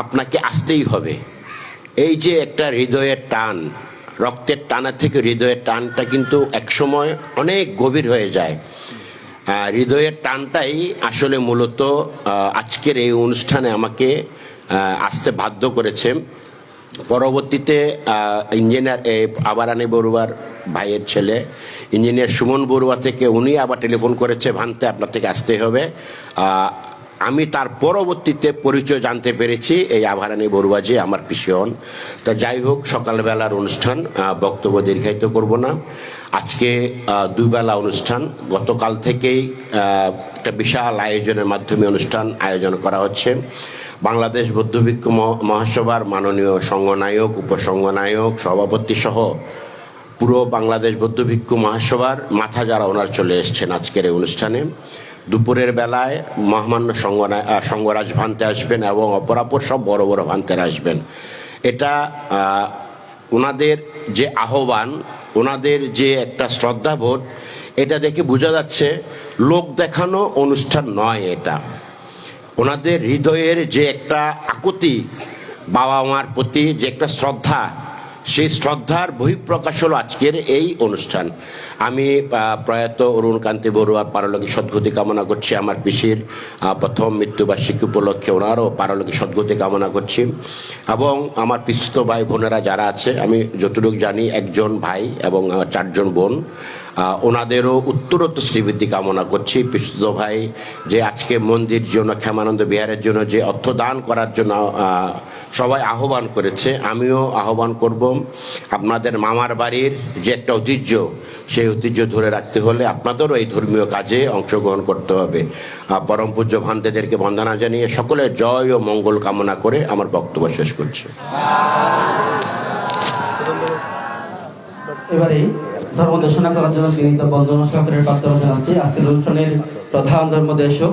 আপনাকে আসতেই হবে। এই যে একটা হৃদয়ের টান, রক্তের টানা থেকে হৃদয়ের টানটা কিন্তু একসময় অনেক গভীর হয়ে যায়। হৃদয়ের টানটাই আসলে মূলত আজকের এই অনুষ্ঠানে আমাকে আসতে বাধ্য করেছে। পরবর্তীতে ইঞ্জিনিয়ার আভারানী বড়ুয়ার ভাইয়ের ছেলে ইঞ্জিনিয়ার সুমন বড়ুয়া থেকে উনি আবার টেলিফোন করেছে, ভান্তে আপনার থেকে আসতে হবে। আমি তার পরবর্তীতে পরিচয় জানতে পেরেছি এই আভারানী বড়ুয়া যে আমার পিসি হন। তা যাই হোক, সকালবেলার অনুষ্ঠান, বক্তব্য দীর্ঘায়িত করব না। আজকে দুবেলা অনুষ্ঠান, গতকাল থেকেই একটা বিশাল আয়োজনের মাধ্যমে অনুষ্ঠান আয়োজন করা হচ্ছে। বাংলাদেশ বৌদ্ধ ভিক্ষু মহাসভার মাননীয় সংঘনায়ক, উপসংঘনায়ক, সভাপতি সহ পুরো বাংলাদেশ বৌদ্ধ ভিক্ষু মহাসভার মাথা যারা ওনার চলে এসছেন আজকের এই অনুষ্ঠানে। দুপুরের বেলায় মহামান্য সংঘরাজ ভান্তে আসবেন এবং অপরাপর সব বড় বড় ভান্তেরা আসবেন। এটা ওনাদের যে আহ্বান, ওনাদের যে একটা শ্রদ্ধাবোধ, এটা দেখে বোঝা যাচ্ছে লোক দেখানো অনুষ্ঠান নয় এটা। ওনাদের হৃদয়ের যে একটা আকুতি, বাবা মার প্রতি যে একটা শ্রদ্ধা, সেই শ্রদ্ধার বহিঃপ্রকাশ হলো আজকের এই অনুষ্ঠান। আমি প্রয়াত অরুণকান্তি বড়ুয়ার পারলৌকিক সদ্গতি কামনা করছি। আমার পিসির প্রথম মৃত্যুবার্ষিকী উপলক্ষে ওনারও পারলৌকিক সদ্গতি কামনা করছি। এবং আমার পিস্তুত ভাই বোনেরা যারা আছে, আমি যতটুকু জানি একজন ভাই এবং আমার 4 জন বোন, ওনাদেরও উত্তরোত্তর শ্রীবৃদ্ধি কামনা করছি। পিস্তুত ভাই যে আজকে মন্দির জন্য, ক্ষেমানন্দ বিহারের জন্য যে অর্থ দান করার জন্য সবাই আহ্বান করেছে, আমিও আহ্বান করব। আপনাদের মামার বাড়ির যে একটা ঐতিহ্য, সেই ঐতিহ্য ধরে রাখতে হলে আপনাদেরও এই ধর্মীয় কাজে অংশগ্রহণ করতে হবে। পরম পূজ্য ভান্তেদেরকে বন্দনা জানিয়ে সকলের জয় ও মঙ্গল কামনা করে আমার বক্তব্য শেষ করছি। এবারে ধর্ম দেশনা করার জন্য বিনীত বন্দনা সহকারে প্রার্থনা জানাচ্ছি আজকের অনুষ্ঠানের প্রধান ধর্মদেশক,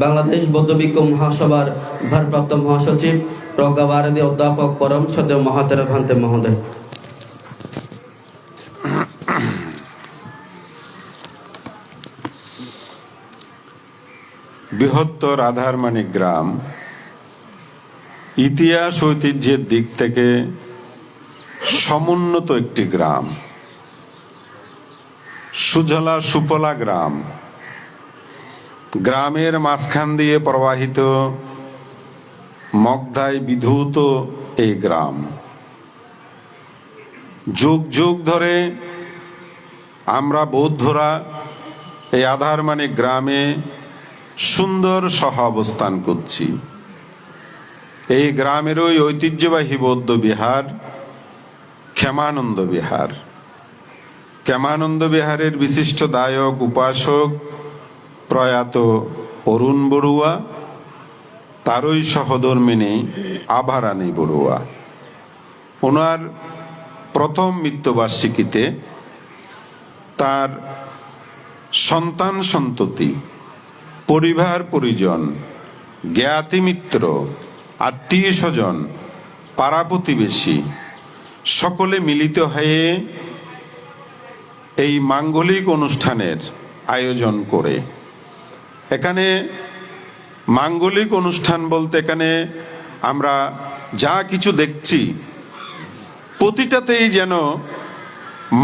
বাংলাদেশ বৌদ্ধ ভিক্ষু মহাসভার ভারপ্রাপ্ত মহাসচিব, প্রজ্ঞা ভারতী অধ্যাপক পরম শ্রদ্ধেয় মহাতের ভান্তে মহোদয়। বৃহত্তর আধারমানিক গ্রাম ইতিহাস ঐতিহ্যের দিক থেকে সমুন্নত একটি গ্রাম, সুজলা সুফলা গ্রাম। গ্রামের মাঝখান দিয়ে প্রবাহিত মগধায় বিধৌত এই গ্রাম যুগ যুগ ধরে আমরা বৌদ্ধরা এই আধারমানিক গ্রামে সুন্দর সহ অবস্থান করছি। এই গ্রামেরই ঐতিহ্যবাহী বৌদ্ধ বিহার ক্ষেমানন্দ বিহার। ক্ষেমানন্দ বিহারের বিশিষ্ট দায়ক উপাসক প্রয়াত অরুণ বড়ুয়া, তারই সহধর্মিণী আভারানী বড়ুয়া। ওনার প্রথম মৃত্যুবার্ষিকীতে তার সন্তান সন্ততি, পরিবার পরিজন, জ্ঞাতি মিত্র, আত্মীয় স্বজন, পাড়া প্রতিবেশী সকলে মিলিত হয়ে এই মাঙ্গলিক অনুষ্ঠানের আয়োজন করে। এখানে মাঙ্গলিক অনুষ্ঠান বলতে এখানে আমরা যা কিছু দেখছি প্রতিটাতেই যেন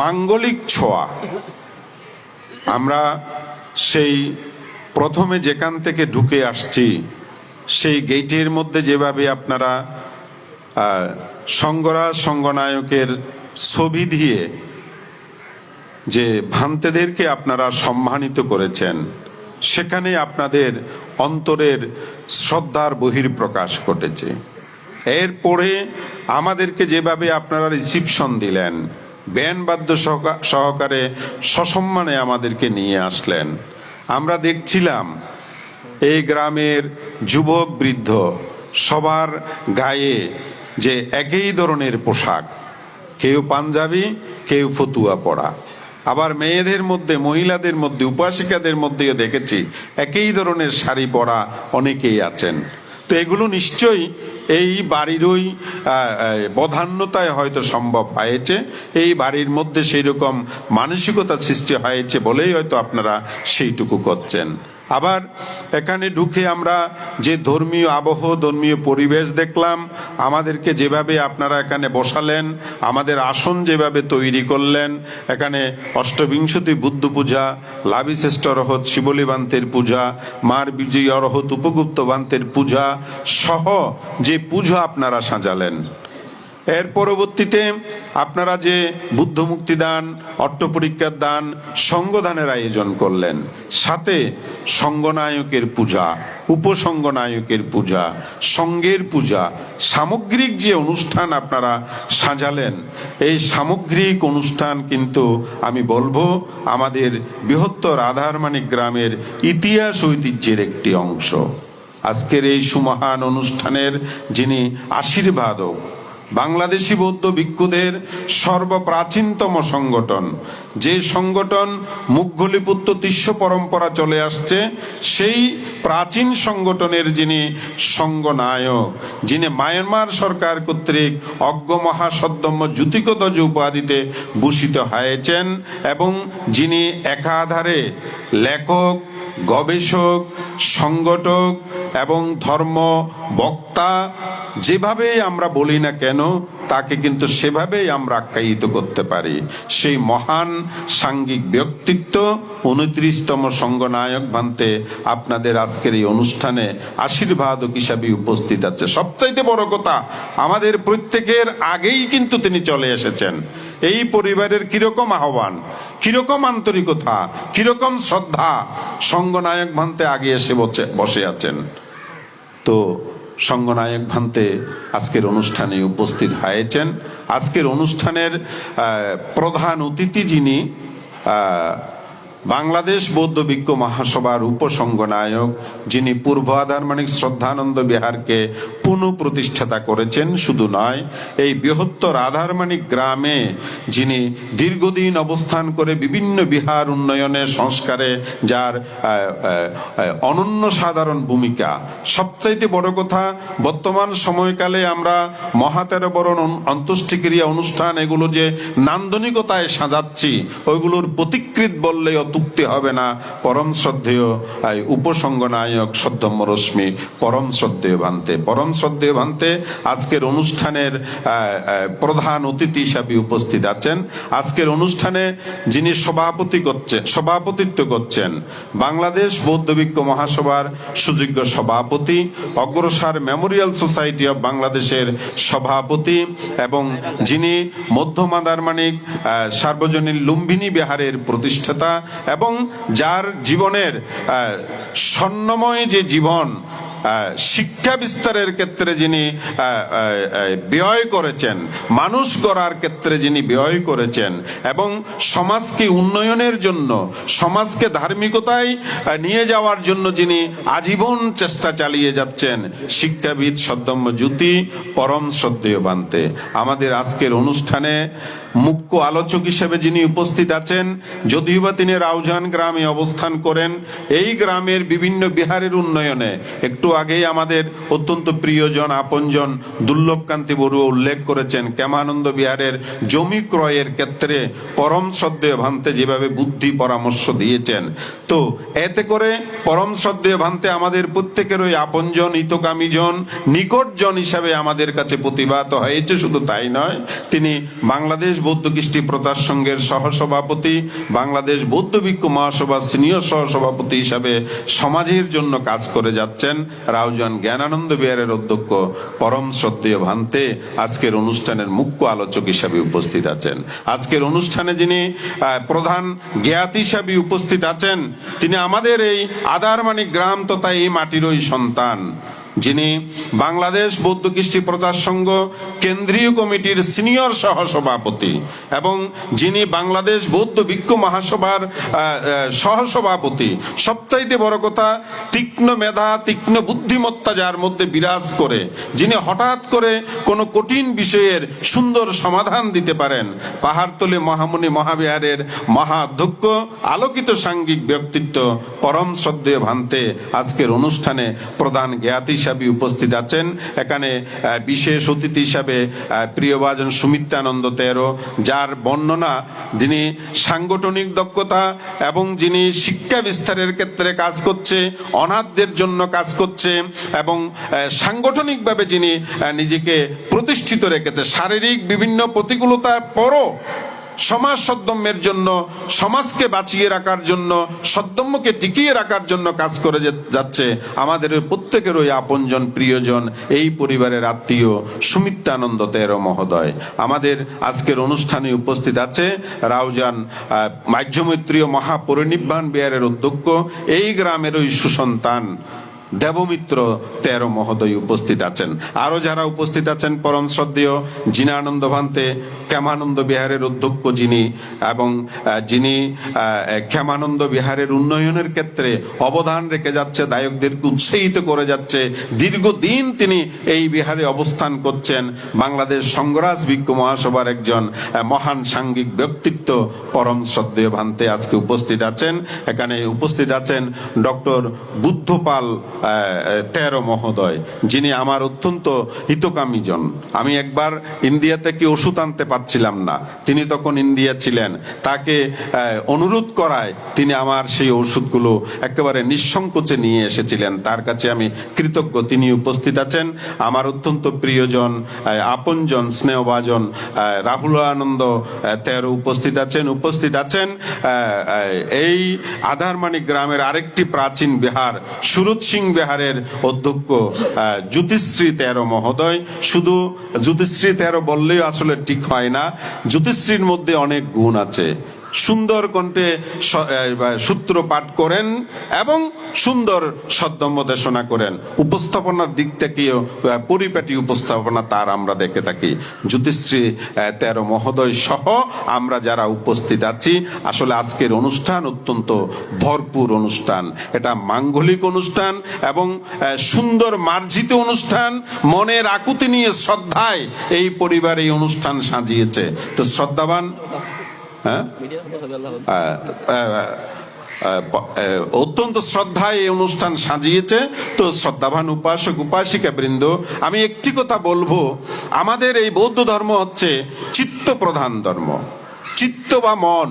মাঙ্গলিক ছোঁয়া। আমরা সেই প্রথমে যেখান থেকে ঢুকে আসছি সেই গেটের মধ্যে যেভাবে আপনারা সঙ্গরাজ সঙ্গনায়কের ছবি দিয়ে যে ভান্তেদেরকে আপনারা সম্মানিত করেছেন, সেখানে আপনাদের অন্তরের শ্রদ্ধার বহিঃপ্রকাশ ঘটেছে। এরপরে আমাদেরকে যেভাবে আপনারা রিসিপশন দিলেন, ব্যান্ড বাদ্য সহকারে সসম্মানে আমাদেরকে নিয়ে আসলেন। আমরা দেখছিলাম এই গ্রামের যুবক বৃদ্ধ সবার গায়ে যে একই ধরনের পোশাক, কেউ পাঞ্জাবি, কেউ ফতুয়া পরা। আবার মেয়েদের মধ্যে, মহিলাদের মধ্যে, উপাসিকাদের মধ্যেও দেখেছি একই ধরনের শাড়ি পরা অনেকেই আছেন। তো এগুলো নিশ্চয়ই এই বাড়িরই বধান্যতায় হয়তো সম্ভব হয়েছে। এই বাড়ির মধ্যে সেই রকম মানসিকতা সৃষ্টি হয়েছে বলেই হয়তো আপনারা সেইটুকু করছেন। আবার এখানে ঢুকে আমরা যে ধর্মীয় আবহ, ধর্মীয় পরিবেশ দেখলাম, আমাদেরকে যেভাবে আপনারা এখানে বসালেন, আমাদের আসন যেভাবে তৈরি করলেন, এখানে অষ্টবিংশতি বুদ্ধ পূজা, লাভিশ্রেষ্ঠ অরহত শিবলী বান্তের পূজা, মার বিজয়ী অরহত উপগুপ্ত বান্তের পূজা সহ যে পূজা আপনারা সাজালেন, এর পরবর্তীতে আপনারা যে বুদ্ধ মুক্তিদান, অট্টপরিজ্ঞার দান, সঙ্গদানের আয়োজন করলেন, সাথে সঙ্গনায়কের পূজা, উপসঙ্গনায়কের পূজা, সঙ্গের পূজা, সামগ্রিক যে অনুষ্ঠান আপনারা সাজালেন, এই সামগ্রিক অনুষ্ঠান কিন্তু আমি বলবো আমাদের বৃহত্তর আধারমানিক গ্রামের ইতিহাস ঐতিহ্যের একটি অংশ। আজকের এই সুমহান অনুষ্ঠানের যিনি আশীর্বাদক, বাংলাদেশি বৌদ্ধ ভিক্ষুদের সর্বপ্রাচীনতম সংগঠন, যে সংগঠন মুঘলিপুত্র তিস্য পরম্পরা চলে আসছে, সেই প্রাচীন সংগঠনের যিনি সঙ্গনায়ক, যিনি মায়ানমার সরকার কর্তৃক অজ্ঞ মহাসদ্যম্য জ্যোতিকধ্বজ উপাধিতে ভূষিত হয়েছেন এবং যিনি একাধারে লেখক, গবেষক, সংগঠক এবং ধর্ম বক্তা, যেভাবেই আমরা বলি না কেন তাকে কিন্তু সেভাবেই আমরা আখ্যায়িত করতে পারি। সেই মহান সাঙ্গিক ব্যক্তিত্ব 29তম সঙ্গনায়ক ভান্তে আপনাদের আজকের এই অনুষ্ঠানে আশীর্বাদক হিসাবে উপস্থিত আছে। সবচাইতে বড় কথা, আমাদের প্রত্যেকের আগেই কিন্তু তিনি চলে এসেছেন। এই পরিবারের কিরকম আহ্বান, কিরকম আন্তরিকতা, কিরকম শ্রদ্ধা, সঙ্গনায়ক ভান্তে আগে এসে বসে আছেন। তো সঙ্গনায়ক ভান্তে আজকের অনুষ্ঠানে উপস্থিত হয়েছেন। আজকের অনুষ্ঠানের প্রধান অতিথি যিনি বাংলাদেশ বৌদ্ধ ভিক্ষু মহাসভার উপসঙ্গনায়ক, যিনি পূর্ব আধারমানিক শ্রদ্ধানন্দ বিহারকে পুনঃপ্রতিষ্ঠাতা করেছেন, শুধু নয় এই বৃহত্তর আধারমানিক গ্রামে যিনি দীর্ঘদিন অবস্থান করে বিভিন্ন বিহার উন্নয়নে, সংস্কারে যার অনন্য সাধারণ ভূমিকা। সবচাইতে বড় কথা, বর্তমান সময়কালে আমরা মহাতেরো বরণ অন্ত্যেষ্টিক্রিয়া অনুষ্ঠান এগুলো যে নান্দনিকতায় সাজাচ্ছি, ওইগুলোর প্রতিকৃত বললে অত্যুক্তি হবে না। পরম শ্রদ্ধেয় উপসঙ্গনায়ক সদ্ধম্য রশ্মি পরম শ্রদ্ধেয় ভান্তে, পরম শ্রদ্ধেয় ভান্তে আজকের অনুষ্ঠানের প্রধান অতিথি হিসাবে উপস্থিত আছেন। আজকের অনুষ্ঠানে যিনি সভাপতিত্ব করছেন বাংলাদেশ বৌদ্ধ ভিক্ষু মহাসভার সুযোগ্য সভাপতি, অগ্রসার মেমোরিয়াল সোসাইটি অব বাংলাদেশের সভাপতি এবং যিনি মধ্যম আধারমানিক সার্বজনীন লুম্বিনী বিহারের প্রতিষ্ঠাতা এবং যার জীবনের স্বর্ণময় যে জীবন, শিক্ষা বিস্তারের ক্ষেত্রে যিনি ব্যয় করেছেন, মানুষ গড়ার ক্ষেত্রে যিনি ব্যয় করেছেন এবং সমাজকে উন্নয়নের জন্য, সমাজকে ধার্মিকতায় নিয়ে যাওয়ার জন্য যিনি আজীবন চেষ্টা চালিয়ে যাচ্ছেন, শিক্ষাবিদ সদ্ধম্য জ্যোতি পরম শ্রদ্ধেয় ভান্তে আমাদের আজকের অনুষ্ঠানে মুখ্য আলোচক হিসেবে যিনি উপস্থিত আছেন, যদিও বা তিনি রাউজান গ্রামে অবস্থান করেন, এই গ্রামের বিভিন্ন বিহারের উন্নয়নে একটু আগেই আমাদের অত্যন্ত প্রিয়জন আপনজন দুর্লভকান্তি বড়ুয়া উল্লেখ করেছেন, কেমানন্দ বিহারের জমি ক্রয়ের ক্ষেত্রে পরম শ্রদ্ধেয় ভান্তে যেভাবে বুদ্ধি পরামর্শ দিয়েছেন। তো এতে করে পরম শ্রদ্ধেয় ভান্তে আমাদের প্রত্যেকেরই আপনজন, হিতকামীজন, নিকটজন হিসাবে আমাদের কাছে প্রতিভাত হয়েছে। শুধু তাই নয়, তিনি বাংলাদেশ বৌদ্ধ কৃষ্টি প্রচার সংঘের সহসভাপতি, বাংলাদেশ বৌদ্ধ ভিক্ষু মহাসভার সিনিয়র সহসভাপতি হিসাবে সমাজের জন্য কাজ করে যাচ্ছেন। রাউজান জ্ঞানানন্দ বিহারের অধ্যক্ষ পরম শ্রদ্ধেয় ভান্তে আজকের অনুষ্ঠানের মুখ্য আলোচক হিসাবে উপস্থিত আছেন। আজকের অনুষ্ঠানে যিনি প্রধান জ্ঞাতি হিসাবে উপস্থিত আছেন, তিনি আমাদের এই আদারমানি গ্রাম তথা এই মাটিরই সন্তান, যিনি বাংলাদেশ বৌদ্ধ কৃষ্টি প্রচার সংঘ কেন্দ্রীয় কমিটির সিনিয়র সহসভাপতি এবং যিনি বাংলাদেশ বৌদ্ধ ভিক্ষু মহাসভার সহসভাপতি। সবচাইতে বড় কথা, তীক্ষ্ণ মেধা, তীক্ষ্ণ বুদ্ধিমত্তা যার মধ্যে বিরাজ করে, যিনি হঠাৎ করে কোনো কঠিন বিষয়ের সুন্দর সমাধান দিতে পারেন। পাহাড়তলী মহামুনি মহাবিহারের মহাধ্যক্ষ, আলোকিত সাংঘিক ব্যক্তিত্ব পরম শ্রদ্ধেয় ভান্তে আজকের অনুষ্ঠানে প্রধান জ্ঞাতি হিসাবে উপস্থিত আছেন। এখানে বিশেষ অতিথি হিসাবে প্রিয়ভাজন সুমিত্রানন্দ তেরো, যার বর্ণনা, যিনি সাংগঠনিক দক্ষতা এবং যিনি শিক্ষা বিস্তারের ক্ষেত্রে কাজ করছে, অনাথদের জন্য কাজ করছে এবং সাংগঠনিকভাবে যিনি নিজেকে প্রতিষ্ঠিত রেখেছে, শারীরিক বিভিন্ন প্রতিকূলতার পরও সমাজ সদ্যম্যের জন্য, সমাজকে বাঁচিয়ে রাখার জন্য, সদ্যম্যকে টিকিয়ে রাখার জন্য কাজ করে যাচ্ছে। আমাদের প্রত্যেকের ওই আপনজন, প্রিয়জন, এই পরিবারের আত্মীয় সুমিত্রানন্দ তেরো মহোদয়। আমাদের আজকের অনুষ্ঠানে উপস্থিত আছে রাউজান মাহ্যমৈত্রীয় মহাপরিনিব্বাণ বিহারের অধ্যক্ষ, এই গ্রামের ওই সুসন্তান দেবমিত্র তেরো মহোদয় উপস্থিত আছেন। আরো যারা উপস্থিত আছেন, পরম শ্রদ্ধেয় জিনানন্দ ভান্তে ক্ষেমানন্দ বিহারের অধ্যক্ষ যিনি, এবং যিনি ক্ষেমানন্দ বিহারের উন্নয়নের ক্ষেত্রে অবদান রেখে যাচ্ছে, দায়কদেরকে উৎসাহিত করে যাচ্ছে। দীর্ঘদিন তিনি এই বিহারে অবস্থান করছেন। বাংলাদেশ সংঘরাজ ভিক্ষু মহাসভার একজন মহান সাংঘিক ব্যক্তিত্ব পরম শ্রদ্ধেয় ভান্তে আজকে উপস্থিত আছেন। এখানে উপস্থিত আছেন ডক্টর বুদ্ধপাল তেরো মহোদয়, যিনি আমার অত্যন্ত হিতকামীজন। আমি একবার ইন্ডিয়া থেকে ওষুধ আনতে পারছিলাম না, তিনি তখন ইন্ডিয়া ছিলেন। তাকে অনুরোধ করায় তিনি আমার সেই ওষুধগুলো একেবারে নিঃসংকোচে নিয়ে এসেছিলেন। তার কাছে আমি কৃতজ্ঞ। তিনি উপস্থিত আছেন আমার অত্যন্ত প্রিয়জন, আপনজন, স্নেহভাজন রাহুল আনন্দ তেরো উপস্থিত আছেন। উপস্থিত আছেন এই আধারমানিক গ্রামের আরেকটি প্রাচীন বিহার, সুরত সিং বিহারের অধ্যক্ষ জ্যোতিশ্রী তেরো মহোদয়। শুধু জ্যোতিশ্রী তেরো বললেই আসলে ঠিক হয় না, জ্যোতিশ্রীর মধ্যে অনেক গুণ আছে। সুন্দর কণ্ঠে সূত্র পাঠ করেন এবং সুন্দর সদ্যম্য দেশনা করেন। উপস্থাপনার দিক থেকেও পরিপাটি উপস্থাপনা তার আমরা দেখে থাকি। জ্যোতিশ্রী তেরো মহোদয় সহ আমরা যারা উপস্থিত আছি, আসলে আজকের অনুষ্ঠান অত্যন্ত ভরপুর অনুষ্ঠান। এটা মাঙ্গলিক অনুষ্ঠান এবং সুন্দর মার্জিত অনুষ্ঠান। মনের আকুতি নিয়ে শ্রদ্ধায় এই পরিবার এই অনুষ্ঠান সাজিয়েছে। তো শ্রদ্ধাবান অত্যন্ত শ্রদ্ধায় এই অনুষ্ঠান সাজিয়েছে। তো শ্রদ্ধাবান উপাসক উপাসিকা বৃন্দ, আমি একটি কথা বলবো, আমাদের এই বৌদ্ধ ধর্ম হচ্ছে চিত্ত প্রধান ধর্ম। চিত্ত বা মন,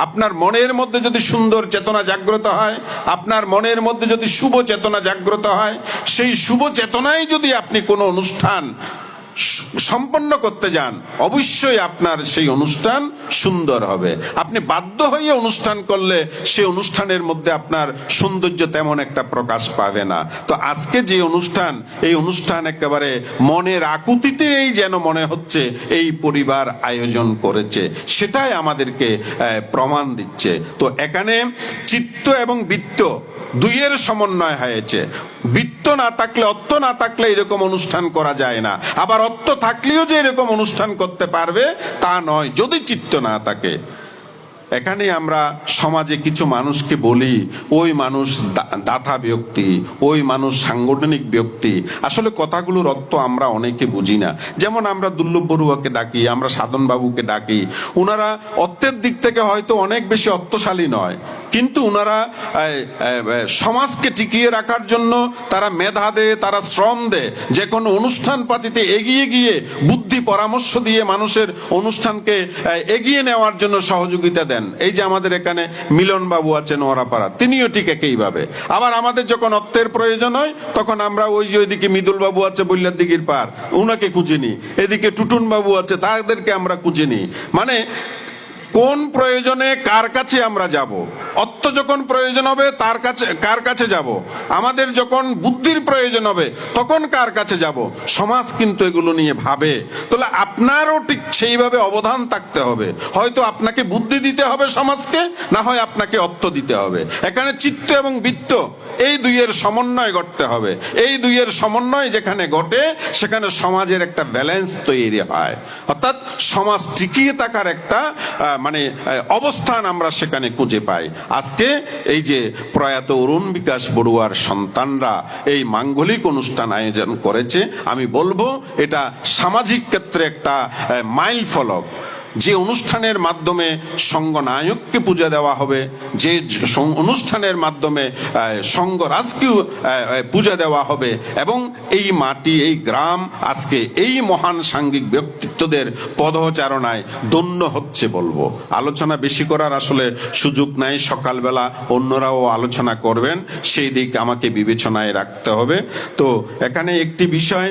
আপনার মনের মধ্যে যদি সুন্দর চেতনা জাগ্রত হয়, আপনার মনের মধ্যে যদি শুভ চেতনা জাগ্রত হয়, সেই শুভ চেতনায় যদি আপনি কোনো অনুষ্ঠান সম্পন্ন করতে যান, অবশ্যই আপনার সেই অনুষ্ঠান সুন্দর হবে। আপনি বাধ্য হয়ে অনুষ্ঠান করলে সেই অনুষ্ঠানের মধ্যে আপনার সৌন্দর্য তেমন একটা প্রকাশ পাবে না। তো আজকে যে অনুষ্ঠান, এই অনুষ্ঠান একেবারে মনের আকুতিতেই যেন মনে হচ্ছে এই পরিবার আয়োজন করেছে, সেটাই আমাদেরকে প্রমাণ দিচ্ছে। তো এখানে চিত্ত এবং বৃত্ত দুইয়ের সমন্বয় হয়েছে। বৃত্ত না থাকলে, অর্থ না থাকলে এরকম অনুষ্ঠান করা যায় না। আবার অর্থ থাকলেও যে এরকম অনুষ্ঠান করতে পারবে তা নয়, যদি চিত্ত না থাকে। এখানে আমরা সমাজে কিছু মানুষকে বলি ওই মানুষ দাতা ব্যক্তি, ওই মানুষ সাংগঠনিক ব্যক্তি। আসলে কথাগুলোর অর্থ আমরা অনেকে বুঝি না। যেমন আমরা দুর্লভ বড়ুয়াকে ডাকি, আমরা সাধন বাবুকে ডাকি, ওনারা অর্থের দিক থেকে হয়তো অনেক বেশি অর্থশালী নয়, কিন্তু ওনারা সমাজকে টিকিয়ে রাখার জন্য তারা মেধা দেয়, তারা শ্রম দেয়, যে কোনো অনুষ্ঠান পাতিতে এগিয়ে গিয়ে বুদ্ধি পরামর্শ দিয়ে মানুষের অনুষ্ঠানকে এগিয়ে নেওয়ার জন্য সহযোগিতা দেন। এই যে আমাদের এখানে মিলন বাবু আছেন ওরাপাড়া, তিনিও ঠিক একইভাবে। আবার আমাদের যখন অর্থের প্রয়োজন হয় তখন আমরা ওই যে ওইদিকে মৃদুল বাবু আছে বল্লার দিঘির পার, উনাকে খুঁজে নিই, এদিকে টুটুন বাবু আছে, তাদেরকে আমরা খুঁজে নিই। মানে কোন প্রয়োজনে কার কাছে আমরা যাব, অর্থ যখন প্রয়োজন হবে তার কাছে কার কাছে যাব, আমাদের যখন বুদ্ধির প্রয়োজন হবে তখন কার কাছে যাব। সমাজ কিন্তু এগুলো নিয়ে ভাবে। তাহলে আপনারও ঠিক সেইভাবে অবদান থাকতে হবে। হয়তো আপনাকে বুদ্ধি দিতে হবে সমাজকে, না হয় আপনাকে অর্থ দিতে হবে। এখানে চিত্ত এবং বৃত্ত এই দুইয়ের সমন্বয় ঘটতে হবে। এই দুইয়ের সমন্বয় যেখানে ঘটে সেখানে সমাজের একটা ব্যালেন্স তৈরি হয়, অর্থাৎ সমাজ টিকিয়ে থাকার একটা মানে অবস্থান আমরা সেখানে খুঁজে পাই। আজকে এই যে প্রয়াত অরুণ বিকাশ বড়ুয়ার সন্তানরা এই মাঙ্গলিক অনুষ্ঠান আয়োজন করেছে, আমি বলবো এটা সামাজিক ক্ষেত্রে একটা মাইল ফলক। যে অনুষ্ঠানের মাধ্যমে সঙ্গ নায়ককে পূজা দেওয়া হবে, যে অনুষ্ঠানের মাধ্যমে সঙ্গ রাজকে পূজা দেওয়া হবে, এবং এই মাটি এই গ্রাম আজকে এই মহান সাংঘিক ব্যক্তিত্বদের পদচারণায় ধন্য হচ্ছে বলবো। আলোচনা বেশি করার আসলে সুযোগ নাই, সকালবেলা অন্যরাও আলোচনা করবেন, সেই দিক আমাকে বিবেচনায় রাখতে হবে। তো এখানে একটি বিষয়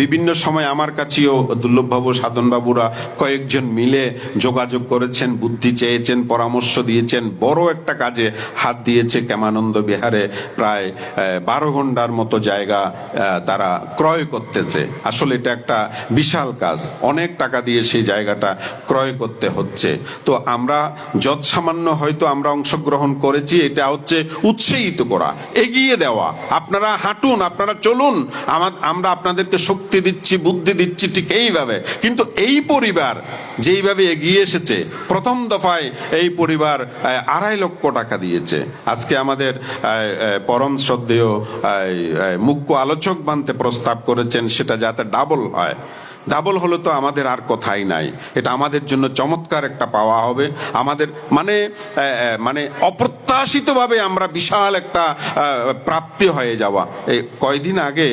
বিভিন্ন সময় আমার কাছেও দুর্লভবাবু সাধনবাবুরা কয়েকজন মিলে যোগাযোগ করেছেন, বুদ্ধি চেয়েছেন, পরামর্শ দিয়েছেন, বড় একটা কাজে হাত দিয়েছে। কেমানন্দ বিহারে প্রায় 12 ঘন্টার মতো জায়গা তারা ক্রয় করতেছে। আসলে এটা একটা বিশাল কাজ, অনেক টাকা দিয়ে সেই জায়গাটা ক্রয় করতে হচ্ছে। তো আমরা যৎ সামান্য হয়তো আমরা অংশগ্রহণ করেছি, এটা হচ্ছে উৎসাহিত করা, এগিয়ে দেওয়া। আপনারা হাঁটুন, আপনারা চলুন, আমরা আপনাদেরকে শক্তি দিচ্ছি, বুদ্ধি দিচ্ছি, ঠিক এইভাবে। কিন্তু এই পরিবার যেইভাবে এগিয়ে এসেছে, প্রথম দফায় এই পরিবার 2.5 লক্ষ টাকা দিয়েছে। আজকে আমাদের পরম শ্রদ্ধেয় মুখ্য আলোচক বানতে প্রস্তাব করেছেন সেটা যাতে ডাবল হয়। ডাবল হলে তো আমাদের আর কথাই নাই, এটা আমাদের জন্য চমৎকার একটা পাওয়া হবে। আমাদের মানে মানে অপ্রত্যাশিতভাবে আমরা বিশাল একটা প্রাপ্তি হয়ে যাওয়া। এই কয়দিন আগে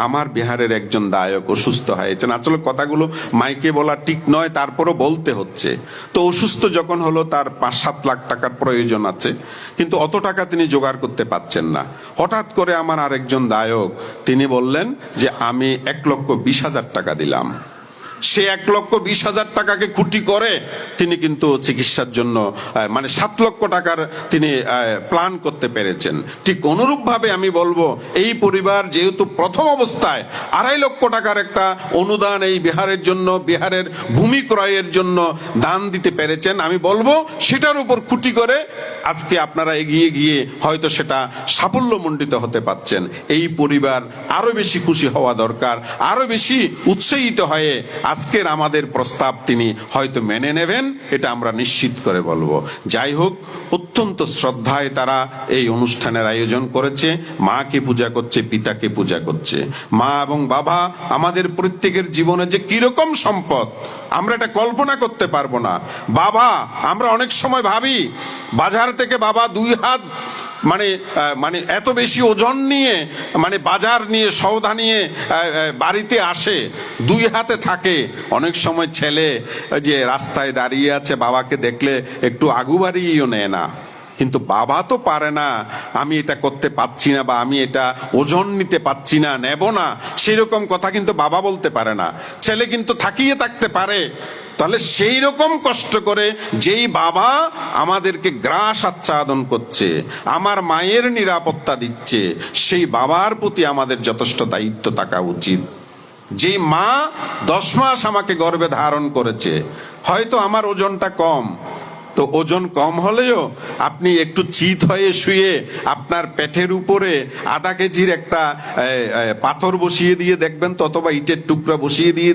আমার বিহারের একজন দায়ক অসুস্থ হয়েছেন। আসলে কথাগুলো মাইকে বলা ঠিক নয়, তারপরও বলতে হচ্ছে। তো অসুস্থ যখন হলো, তার 5-7 লাখ টাকার প্রয়োজন আছে, কিন্তু অত টাকা তিনি জোগাড় করতে পারছেন না। হঠাৎ করে আমার আরেকজন দায়ক তিনি বললেন যে আমি 1,20,000 টাকা দিলাম। সে 1,20,000 টাকাকে খুঁটি করে তিনি কিন্তু চিকিৎসার জন্য মানে 7 লক্ষ টাকার তিনি প্ল্যান করতে পেরেছেন। ঠিক অনুরূপ ভাবে আমি বলবো, এই পরিবার যেহেতু প্রথম অবস্থায় 2.5 লক্ষ টাকার একটা অনুদান এই বিহারের জন্য, বিহারের ভূমি ক্রয়ের জন্য দান দিতে পেরেছেন, আমি বলবো সেটার উপর খুঁটি করে আজকে আপনারা এগিয়ে গিয়ে হয়তো সেটা সাফল্যমণ্ডিত হতে পারছেন। এই পরিবার আরো বেশি খুশি হওয়া দরকার, আরো বেশি উৎসাহিত হয়ে আজকের আমাদের প্রস্তাব তিনি হয়তো মেনে নেবেন, এটা আমরা নিশ্চিত করে বলবো। যাই হোক, অত্যন্ত শ্রদ্ধায় তারা এই অনুষ্ঠানের আয়োজন করেছে। মাকে পূজা করছে, পিতাকে পূজা করছে। মা এবং বাবা আমাদের প্রত্যেকের জীবনে যে কিরকম সম্পদ আমরা এটা কল্পনা করতে পারবো না। বাবা, আমরা অনেক সময় ভাবি বাজার থেকে বাবা 2 হাত মানে মানে এত বেশি ওজন নিয়ে মানে বাজার নিয়ে সওদা নিয়ে বাড়িতে আসে, 2 হাতে থাকে। অনেক সময় ছেলে যে রাস্তায় দাঁড়িয়ে আছে, বাবাকে দেখলে একটু আগু বাড়িয়েও নেয় না। কিন্তু বাবা তো পারে না, আমি এটা করতে পারছি না, বা আমি এটা ওজন নিতে পারছি না, নেব না, সেই রকম কথা কিন্তু বাবা বলতে পারে না। ছেলে কিন্তু থাকিয়ে থাকতে পারে। তাহলে সেই রকম কষ্ট করে যেই বাবা আমাদেরকে গ্রাস আচ্ছাদন করছে, আমার মায়ের নিরাপত্তা দিচ্ছে, সেই বাবার প্রতি আমাদের যথেষ্ট দায়িত্ব থাকা উচিত। যেই মা 10 মাস আমাকে গর্ভে ধারণ করেছে, হয়তো আমার ওজনটা কম, তো তো ওজন কম হলেও আপনি একটু চিত হয়ে শুয়ে আপনার পেটের উপরে আধা কেজির একটা পাথর বসিয়ে দিয়ে দেখবেন তো, অথবা ইটের টুকরা বসিয়ে দিয়ে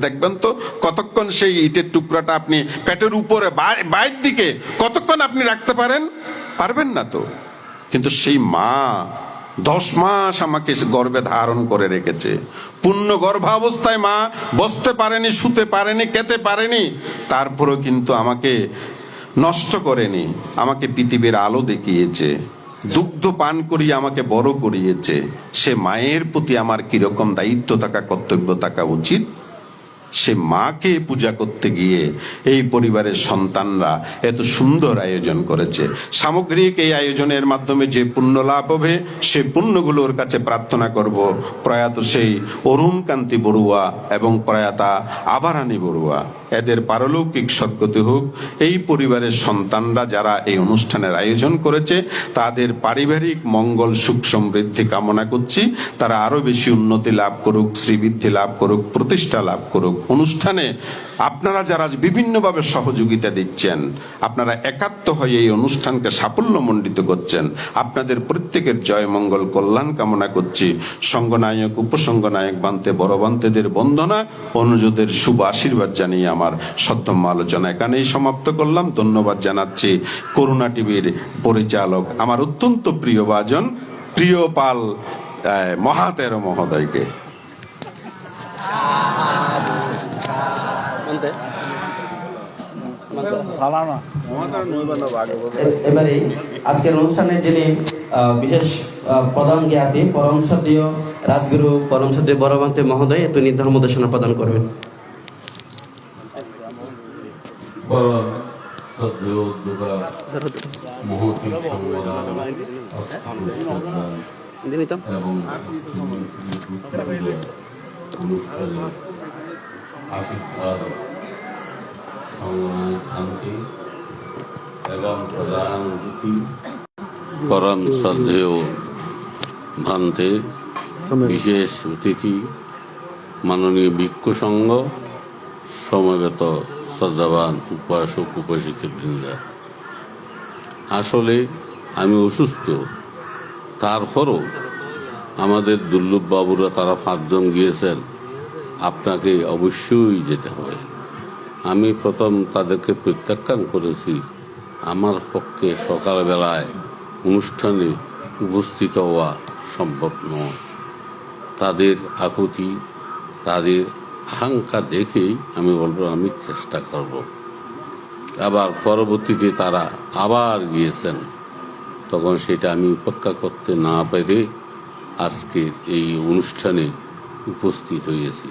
দেখবেন তো কতক্ষণ সেই ইটের টুকরাটা আপনি পেটের উপরে বাইরের দিকে কতক্ষণ আপনি রাখতে পারবেন না তো। কিন্তু সেই মা 10 মাস আমাকে গর্ভে ধারণ করে রেখেছে। পূর্ণ গর্ভাবস্থায় মা বসতে পারেনি, শুতে পারেনি, খেতে পারেনি, তারপরেও কিন্তু আমাকে নষ্ট করেনি, আমাকে পৃথিবীর আলো দেখিয়েছে, দুগ্ধ পান করিয়ে আমাকে বড় করিয়েছে। সে মায়ের প্রতি আমার কিরকম দায়িত্ব থাকা, কর্তব্য থাকা উচিত। সে মাকে পূজা করতে গিয়ে এই পরিবারের সন্তানরা এত সুন্দর আয়োজন করেছে। সামগ্রিক এই আয়োজনের মাধ্যমে যে পুণ্য লাভ হবে, সে পুণ্যগুলোর কাছে প্রার্থনা করব প্রয়াত সেই অরুণ কান্তি বড়ুয়া এবং প্রয়াতা আভারানী বড়ুয়া, এদের পারলৌকিক সদ্গতি হোক। এই পরিবারের সন্তানরা যারা এই অনুষ্ঠানের আয়োজন করেছে, তাদের পারিবারিক মঙ্গল, সুখ, সমৃদ্ধি কামনা করছি। তারা আরো বেশি উন্নতি লাভ করুক, শ্রীবৃদ্ধি লাভ করুক, প্রতিষ্ঠা লাভ করুক। অনুষ্ঠানে আপনারা যারা বিভিন্নভাবে সহযোগিতা দিচ্ছেন, আপনারা একাত্ম হয়ে এই অনুষ্ঠানকে সাফল্যমণ্ডিত করছেন, আপনাদের প্রত্যেকের জয়, মঙ্গল, কল্যাণ কামনা করছি। সঙ্গনায়ক, উপসঙ্গনায়ক বান্তে, বড় বান্তেদের বন্দনা, অনুযোগের শুভ আশীর্বাদ জানিয়ে আমার সত্যম আলোচনা এখানেই সমাপ্ত করলাম। ধন্যবাদ জানাচ্ছি করুণা টিভির পরিচালক, আমার অত্যন্ত প্রিয় ভাজন, প্রিয় পাল মহাতের মহোদয়কে। এবারে আজকের অনুষ্ঠানের যিনি বিশেষ প্রধান জ্ঞাতি, পরম শ্রদ্ধেয় রাজগুরু, পরম শ্রদ্ধেয় বড়বান্তে মহোদয় তিনি ধর্মদেশনা প্রদান করবেন। এবং প্রধান অতিথি পরম শ্রদ্ধেয় ভান্তে, বিশেষ অতিথি মাননীয় ভিক্ষু সংঘ, সমবেত শ্রদ্ধাবান উপাসক উপাসিকাবৃন্দ। আসলে আমি অসুস্থ, তারপরও আমাদের দুর্লভ বাবুরা তারা 5 জন গিয়েছেন, আপনাকে অবশ্যই যেতে হবে। আমি প্রথম তাদেরকে প্রত্যাখ্যান করেছি, আমার পক্ষে সকালবেলায় অনুষ্ঠানে উপস্থিত হওয়া সম্ভব নয়। তাদের আকুতি, তাদের আকাঙ্ক্ষা দেখেই আমি বলবো আমি চেষ্টা করব। আবার পরবর্তীতে তারা আবার গিয়েছেন, তখন সেটা আমি উপেক্ষা করতে না পেরে আজকের এই অনুষ্ঠানে উপস্থিত হয়েছি।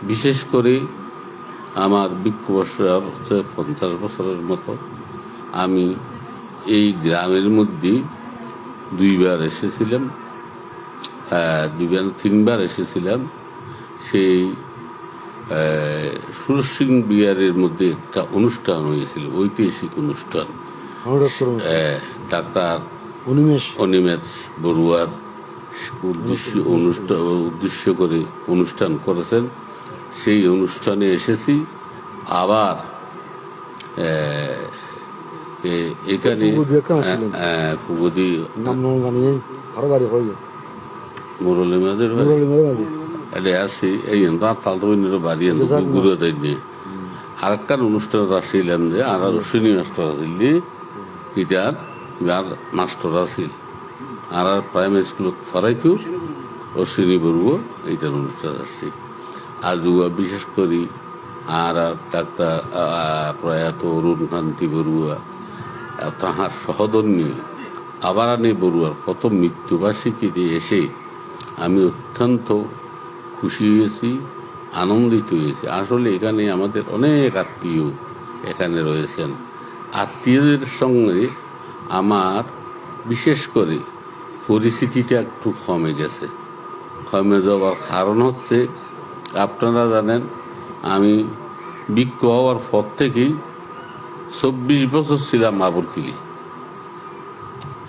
বিশেষ করে আমার ভিক্ষু বছর হচ্ছে 50 বছরের মতো। আমি এই গ্রামের মধ্যে 2 বার এসেছিলাম, 3 বার এসেছিলাম। সেই সুরসিং বিহারের মধ্যে একটা অনুষ্ঠান হয়েছিল, ঐতিহাসিক অনুষ্ঠান। ডাক্তার অনিমেষ বড়ুয়ার উদ্দেশ্য করে অনুষ্ঠান করেছেন। সেই অনুষ্ঠানে এসেছি। আবার এখানে মুরলী মাঝের আসি এই বাড়ি ঘুরে দেয়নি। আর একটা অনুষ্ঠান আসছিলাম যে আর অশ্বিনী মাস্টার আসিল, এটার মাস্টার আসিল আর প্রাইমারি স্কুল ফরাইতো অশ্বিনী বড়ুয়া, এইটার অনুষ্ঠান আসছি। আজুয়া বিশেষ করি আর ডাক্তার প্রয়াত অরুণ কান্তি বড়ুয়া, তাহার সহধর্মী আভারানী বড়ুয়ার প্রথম মৃত্যুবার্ষিকীতে এসে আমি অত্যন্ত খুশি হয়েছি, আনন্দিত হয়েছি। আসলে এখানে আমাদের অনেক আত্মীয় এখানে রয়েছেন। আত্মীয়দের সঙ্গে আমার বিশেষ করে পরিচিতিটা একটু কমে গেছে। কমে যাওয়ার কারণ হচ্ছে, আপনারা জানেন আমি ভিক্ষু হওয়ার পর থেকেই 24 বছর ছিলাম আবরকিলি।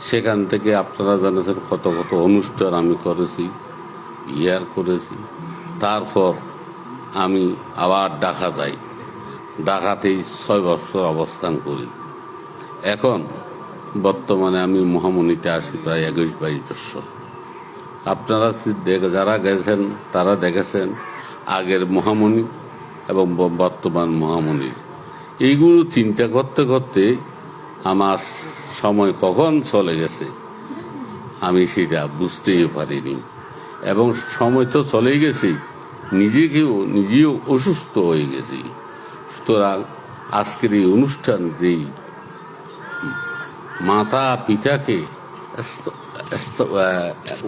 সেখান থেকে আপনারা জানেছেন কত কত অনুষ্ঠান আমি করেছি, ইয়ার করেছি। তারপর আমি আবার ঢাকা যাই। ঢাকাতেই 6 বছর অবস্থান করি। এখন বর্তমানে আমি মহামণিতে আসি প্রায় 21-22 বছর। আপনারা যারা গেছেন তারা দেখেছেন আগের মহামণি এবং বর্তমান মহামণি। এইগুলো চিন্তা করতে করতে আমার সময় কখন চলে গেছে আমি সেটা বুঝতেই পারিনি, এবং সময় তো চলেই গেছে, নিজেও অসুস্থ হয়ে গেছি। সুতরাং আজকের এই অনুষ্ঠান যেই মাতা পিতাকে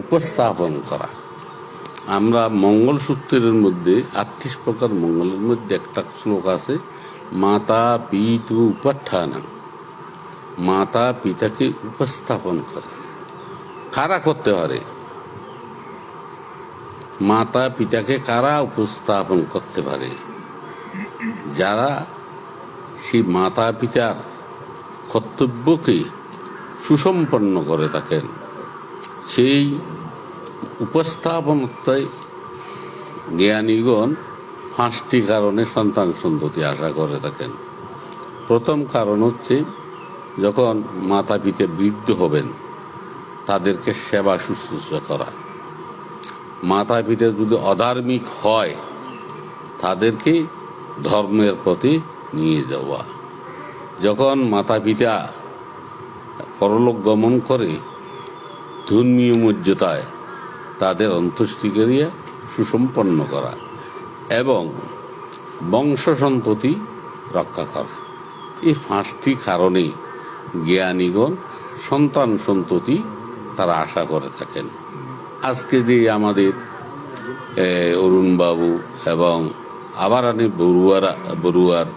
উপস্থাপন করা, আমরা মঙ্গলসূত্রের মধ্যে 38 প্রকার মঙ্গলের মধ্যে একটা শ্লোক আছে, মাতা পিতু উপাখ্যানা, মাতা পিতাকে উপস্থাপন করে। কারা করতে পারে? মাতা পিতাকে কারা উপস্থাপন করতে পারে? যারা সেই মাতা পিতার কর্তব্যকে সুসম্পন্ন করে থাকেন। সেই উপস্থাপনতায় জ্ঞানীগণ 5টি কারণে সন্তান সন্ততি আশা করে থাকেন। প্রথম কারণ হচ্ছে যখন মাতা পিতা বৃদ্ধ হবেন তাদেরকে সেবা শুশ্রূষা করা। মাতা পিতা যদি অধার্মিক হয় তাদেরকে ধর্মের পথে নিয়ে যাওয়া। যখন মাতা পিতা পরলোক গমন করে ধর্মীয় মর্যাদায় তাদের অন্ত্যেষ্টিক্রিয়া সুসম্পন্ন করা এবং বংশ সন্ততি রক্ষা করা। এই 5টি কারণে জ্ঞানীগণ সন্তান সন্ততি তারা আশা করে থাকেন। আজকে যে আমাদের অরুণবাবু এবং আবারানি বড়ুয়ার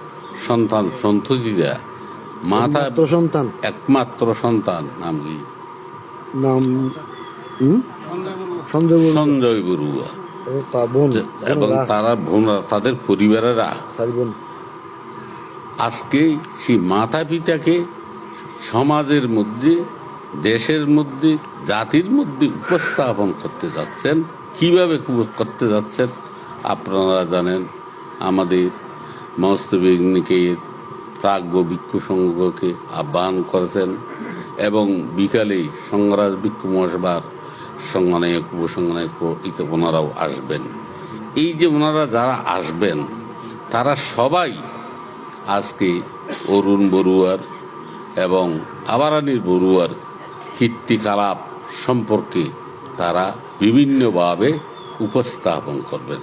সন্তান সন্ততিরা মাতা সন্তান একমাত্র সন্তান নাম কি? নাম সঞ্জয় বড়ুয়া। এবং তারা তাদের পরিবারেরা আজকে সেই মাতা পিতাকে সমাজের মধ্যে, দেশের মধ্যে, জাতির মধ্যে উপস্থাপন করতে যাচ্ছেন। কিভাবে করতে যাচ্ছেন আপনারা জানেন। আমাদের মহস্তবিজ্ঞানীকের প্রাজ্ঞ ভিক্ষু সংঘকে আহ্বান করেছেন এবং বিকালে সংঘরাজ ভিক্ষু মহাসভার সংজ্ঞানায়ক উপসংজ্ঞানায়ক ওনারাও আসবেন। এই যে ওনারা যারা আসবেন তারা সবাই আজকে অরুণ বড়ুয়ার এবং আবারানির বড়ুয়ার কীর্তিকলাপ সম্পর্কে তারা বিভিন্নভাবে উপস্থাপন করবেন।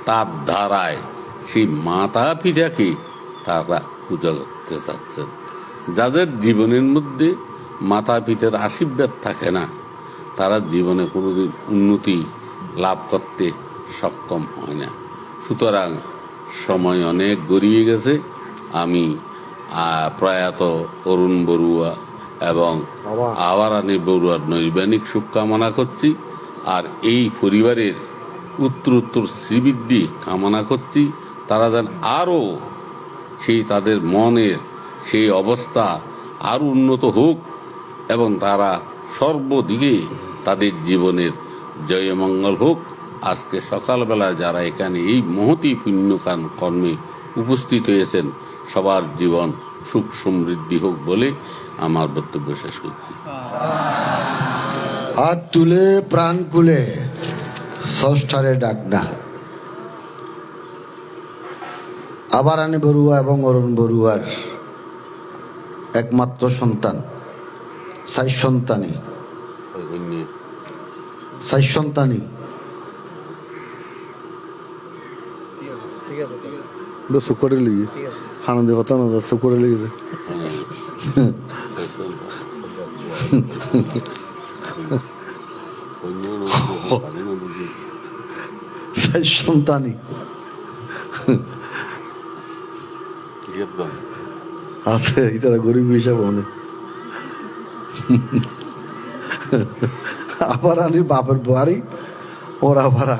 তার ধারায় সেই মাতা পিতাকে তারা পূজা করতে চাচ্ছেন। যাদের জীবনের মধ্যে মাতা পিতার আশীর্বাদ থাকে না তারা জীবনে কোনোদিন উন্নতি লাভ করতে সক্ষম হয় না। সুতরাং সময় অনেক গড়িয়ে গেছে। আমি প্রয়াত অরুণ বড়ুয়া এবং আবারানি বড়ুয়ার নৈর্বাণিক সুখ কামনা করছি, আর এই পরিবারের উত্তরোত্তর শ্রীবৃদ্ধি কামনা করছি। তারা যেন আরও সেই তাদের মনের সেই অবস্থা আরও উন্নত হোক এবং তারা সর্বদিকে তাদের জীবনের জয়মঙ্গল হোক। আজকে সকালবেলা যারা এখানে এই মহতি পুণ্যকান কর্মে উপস্থিত হয়েছেন সবার জীবন সুখ সমৃদ্ধি হোক বলে আমার বক্তব্য শেষ করছি। হাত তুলে প্রাণ খুলে ষষ্ঠারে ডাক না। আবারানি বড়ুয়া এবং অরুণ বড়ুয়ার একমাত্র সন্তান, 6 সন্তানই করে লিগে আনন্দ কথা না করে লেগেছে। 6 সন্তানই আছে, এটা গরিব হিসাব অনেক। আবার আনি বাপের বাড়ি, ওরা ভাড়া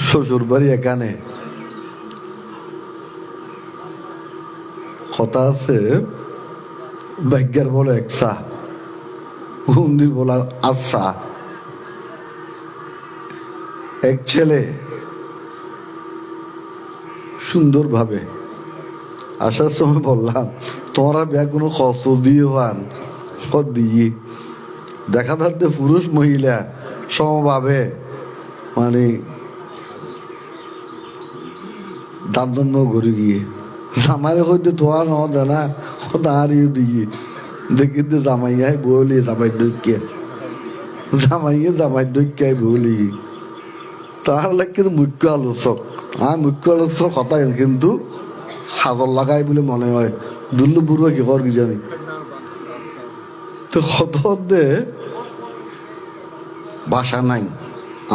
শ্বশুর বাড়ি এখানে। কথা আছে ভাগ্যের বলে একসা, হুন্দির বলা আচ্ছা। এক ছেলে সুন্দরভাবে আসার সময় বললাম তোমরা ব্যাগ কোনো কত দিয়ে পান দিয়ে দেখা যাচ্ছে পুরুষ মহিলা সমভাবে মানে দাম ঘুরে গিয়ে জামাইরে হইতে তোয়া ন জানা দাঁড়িয়ে দিয়ে দেখিতে জামাইয়াই বলি জামাই ডুকিয়াই বলি তাহলে কিন্তু মুখ্য আলোচক মুখ্য আলোচক কথা কিন্তু হাজর লাগাই বলে মনে হয় দুল্লু বুড়ো কি কর কি জানি তো হতে ভাষা নাই।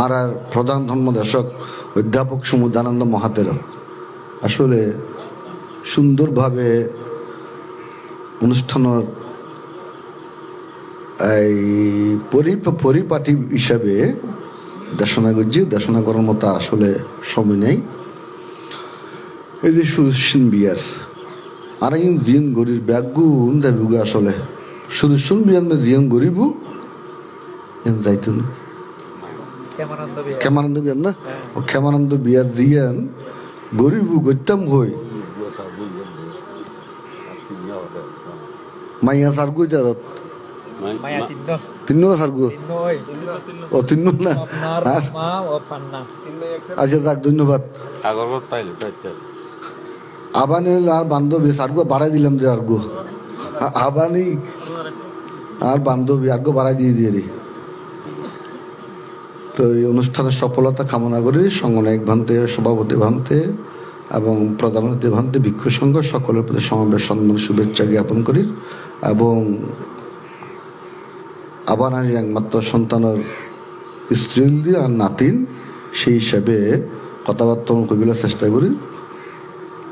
আর প্রধান ধর্মদেশক অধ্যাপক সমুদ্রানন্দ মহাতের আসলে সুন্দরভাবে অনুষ্ঠানের এই পরিপাটি হিসাবে দেশনা করার মতো আসলে সময় নেই। এই যে সুরসিন বিয়ার আর জিন গরির ব্যাগুন যাবি আসলে সুরসিন বিয়ার জিয়ন গরিব যাইতো না ক্ষেমানন্দ বিয়ার না ও ক্ষেমানন্দ বিয়ার দিয়ান গরিব গইতাম হই মাইয়া সারগু যারত তিন্ন সারগু ও তিন্ন না আচ্ছা যাক ধন্যবাদ। আবানি আর বান্ধবী সারগু বাড়াই দিলাম যে আরগু আবানি আর বান্ধবী আরগু বাড়াই দিয়ে রে। তো এই অনুষ্ঠানের সফলতা কামনা করি সংগঠনিক ভান্তে সভাপতি ভান্তে এবং প্রধান অতিথি ভান্তে ভিক্ষু সংঘ সকলের প্রতি সমাবেশ সম্মান শুভেচ্ছা জ্ঞাপন করি এবং আবানার একমাত্র সন্তানের স্ত্রী দিয়ে আর নাতিন সেই হিসাবে কথাবার্তা কবিলার চেষ্টা করি।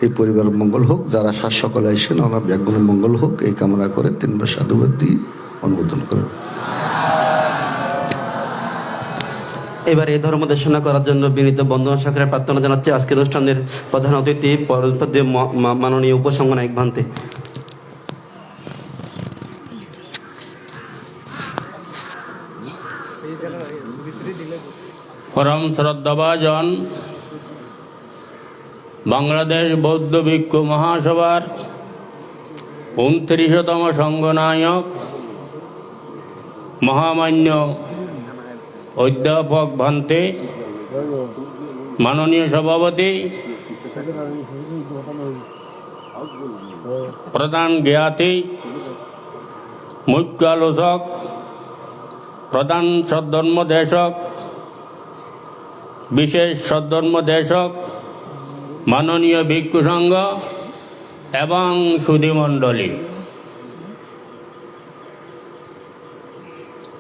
এই পরিবারের মঙ্গল হোক, যারা সকলে আইসেন ওনার ব্যাগগুলোর মঙ্গল হোক এই কামনা করে তিনবার সাধুবাদ দিয়ে অনুমোদন করেন। এবার এই ধর্ম দেশনা করার জন্য বিনীত বন্ধন শাখার প্রার্থনা জানাচ্ছি আজকের অনুষ্ঠানের প্রধান অতিথি মাননীয় উপসংগনায়ক ভান্তে। পরম শ্রদ্ধাভাজন বাংলাদেশ বৌদ্ধ ভিক্ষু মহাসভার 29তম সংঘনায়ক মহামান্য অধ্যাপক ভান্তে, মাননীয় সভাপতি, প্রধান জ্ঞাতি, মুখ্য আলোচক, প্রধান সদ্ধর্মদেশক, বিশেষ সদ্ধর্মদেশক, মাননীয় ভিক্ষু সংঘ এবং সুধীমণ্ডলী,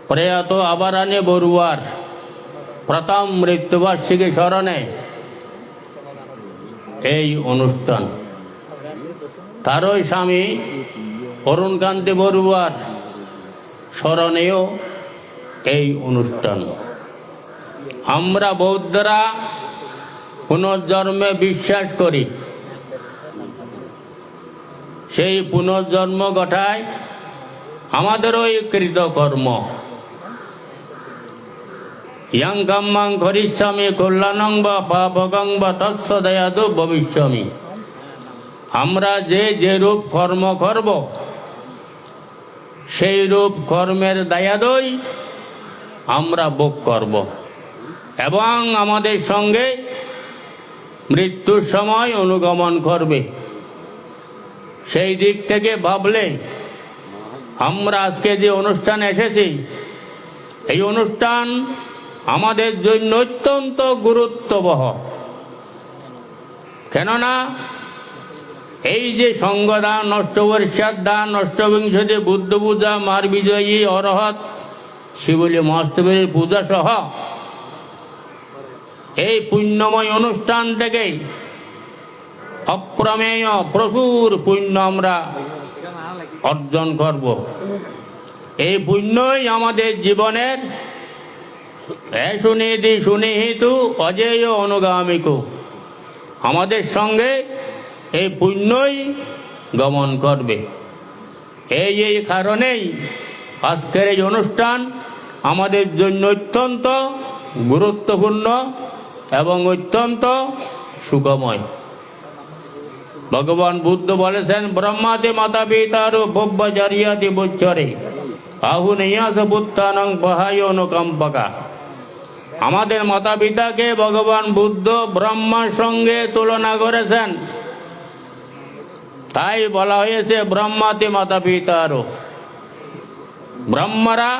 প্রয়াত আবারানী বড়ুয়ার প্রথম মৃত্যুবার্ষিকী স্মরণে এই অনুষ্ঠান, তারই স্বামী অরুণকান্তি বড়ুয়ার স্মরণেও এই অনুষ্ঠান। আমরা বৌদ্ধরা পুনর্জন্মে বিশ্বাস করি, সেই পুনর্জন্ম ঘটায় আমাদেরও এই কৃতকর্ম। ইয়াং কাম্মাং করিষ্যামি কল্যাণং বা পাপকং বা তৎসদয়াদু ভবিষ্যামি। আমরা যে রূপ কর্ম করব সেই রূপ কর্মের দায়াদই আমরা ভোগ করব এবং আমাদের সঙ্গে মৃত্যুর সময় অনুগমন করবে। সেই দিক থেকে ভাবলে আমরা আজকে যে অনুষ্ঠানে এসেছি, এই অনুষ্ঠান আমাদের জন্য অত্যন্ত গুরুত্ববহ। কেননা এই যে সঙ্গদান, অষ্টবর্ষার দান, অষ্টবিংশতি বুদ্ধ পূজা, মার বিজয়ী, অরহত, শিবলী মহাস্তবীর পূজা সহ এই পুণ্যময় অনুষ্ঠান থেকে অপ্রমেয় প্রচুর পুণ্য আমরা অর্জন করব। এই পুণ্যই আমাদের জীবনের সুনিধি সুনিহিতু অজেয় অনুগামিকু, আমাদের সঙ্গে এই পুণ্যই গমন করবে। এই কারণেই আজকের এই অনুষ্ঠান আমাদের জন্য অত্যন্ত গুরুত্বপূর্ণ এবং অত্যন্ত সুখময়। ভগবান বুদ্ধ বলেছেন ব্রহ্মাতে মাতা পিতার ব্রহ্মচারিয়াতি বুচ্চরে আহুনিয়াস বুত্তানং বহায় অনুকম্পকা। আমাদের মাতা পিতাকে ভগবান বুদ্ধ ব্রহ্মার সঙ্গে তুলনা করেছেন, তাই বলা হয়েছে ব্রহ্মাতে মাতা পিতারও। ব্রহ্মারা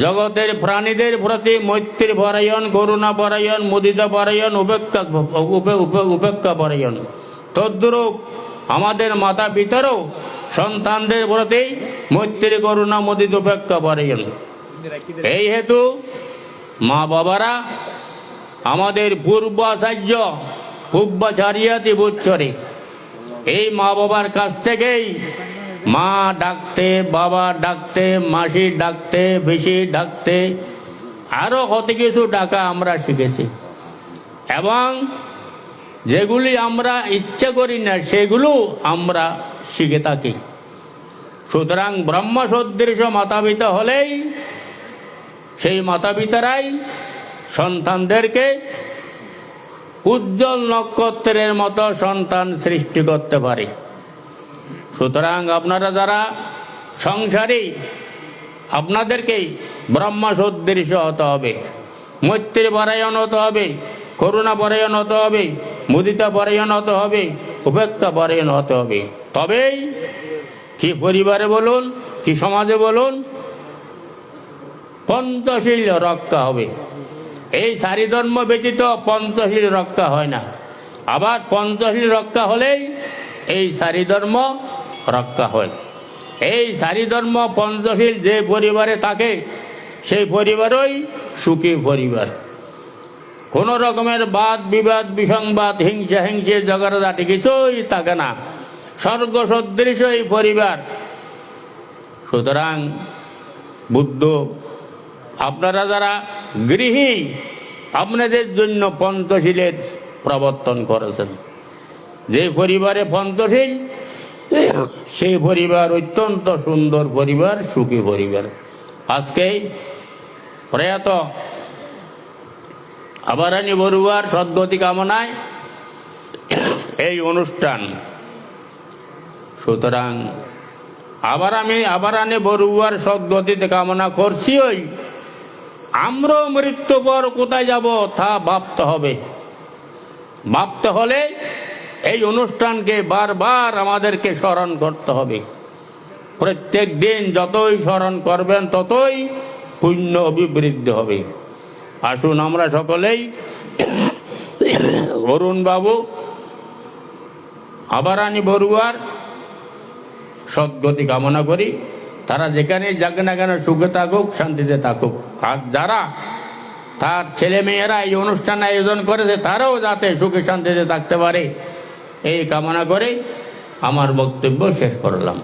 জগতের প্রাণীদের প্রতি মৈত্রী পরায়ণ, করুণা পরায়ণ, মুদিতা পরায়ণ, উপেক্ষা পরায়ণ। তদ্রূপ আমাদের মাতা পিতারও সন্তানদের প্রতি মৈত্রী, করুণা, মুদিত, উপেক্ষা পরায়ণ। এই হেতু মা বাবারা আমাদের পূর্ব আচার্য পূর্বাচারিয়াতি বুচ্চরে, এই মা বাবার কাছ থেকেই মা ডাকতে, বাবা ডাকতে, মাসি ডাকতে, পিসি ডাকতে, আরও কত কিছু ডাকা আমরা শিখেছি। এবং যেগুলি আমরা ইচ্ছা করি না সেগুলো আমরা শিখে থাকি। সুতরাং ব্রহ্ম সদৃশ মাতা পিতা হলেই সেই মাতা পিতারাই সন্তানদেরকে উজ্জ্বল নক্ষত্রের মতো সন্তান সৃষ্টি করতে পারে। সুতরাং আপনারা যারা সংসারী, আপনাদেরকেই ব্রহ্মা সদৃশ হতে হবে, মৈত্রী পরায়ণ হতে হবে, করুণা পরায়ণ হতে হবে, মুদিতা পরায়ণ হতে হবে, উপেক্ষা পরায়ণ হতে হবে। তবেই কি পরিবারে বলুন, কি সমাজে বলুন, পঞ্চশীল রক্ষা হবে। এই চারি ধর্ম ব্যতীত পঞ্চশীল রক্ষা হয় না। আবার পঞ্চশীল রক্ষা হলেই এই চারি ধর্ম রক্ষা হয়। এই চারি ধর্ম পঞ্চশীল যে পরিবারে থাকে সেই পরিবারই সুখী পরিবার। কোনো রকমের বাদ বিবাদ, বিসংবাদ, হিংসা হিংসে, ঝগড়াঝাটি কিছুই থাকে না। স্বর্গ সদৃশ এই পরিবার। সুতরাং বুদ্ধ আপনারা যারা গৃহী, আপনাদের জন্য পঞ্চশীলের প্রবর্তন করেছেন। যে পরিবারে পঞ্চশীল সেই পরিবার অত্যন্ত সুন্দর পরিবার, সুখী পরিবার। আজকে প্রয়াত আবারানী বড়ুয়ার সদ্গতি কামনায় এই অনুষ্ঠান। সুতরাং আবারানী বড়ুয়ার সদ্গতিতে কামনা করছি। ওই আমরাও মৃত্যু পর কোথায় যাব তা ভাবতে হবে। ভাবতে হলে এই অনুষ্ঠানকে বারবার আমাদেরকে স্মরণ করতে হবে। প্রত্যেক দিন যতই স্মরণ করবেন ততই পুণ্য অভিবৃদ্ধি হবে। আসুন আমরা সকলেই অরুণ বাবু আবারানী বড়ুয়ার সদ্গতি কামনা করি। তারা যেখানে যাক না কেন সুখে থাকুক, শান্তিতে থাকুক। আর যারা তার ছেলে মেয়েরা এই অনুষ্ঠান আয়োজন করেছে তারাও যাতে সুখে শান্তিতে থাকতে পারে এই কামনা করে আমার বক্তব্য শেষ করলাম।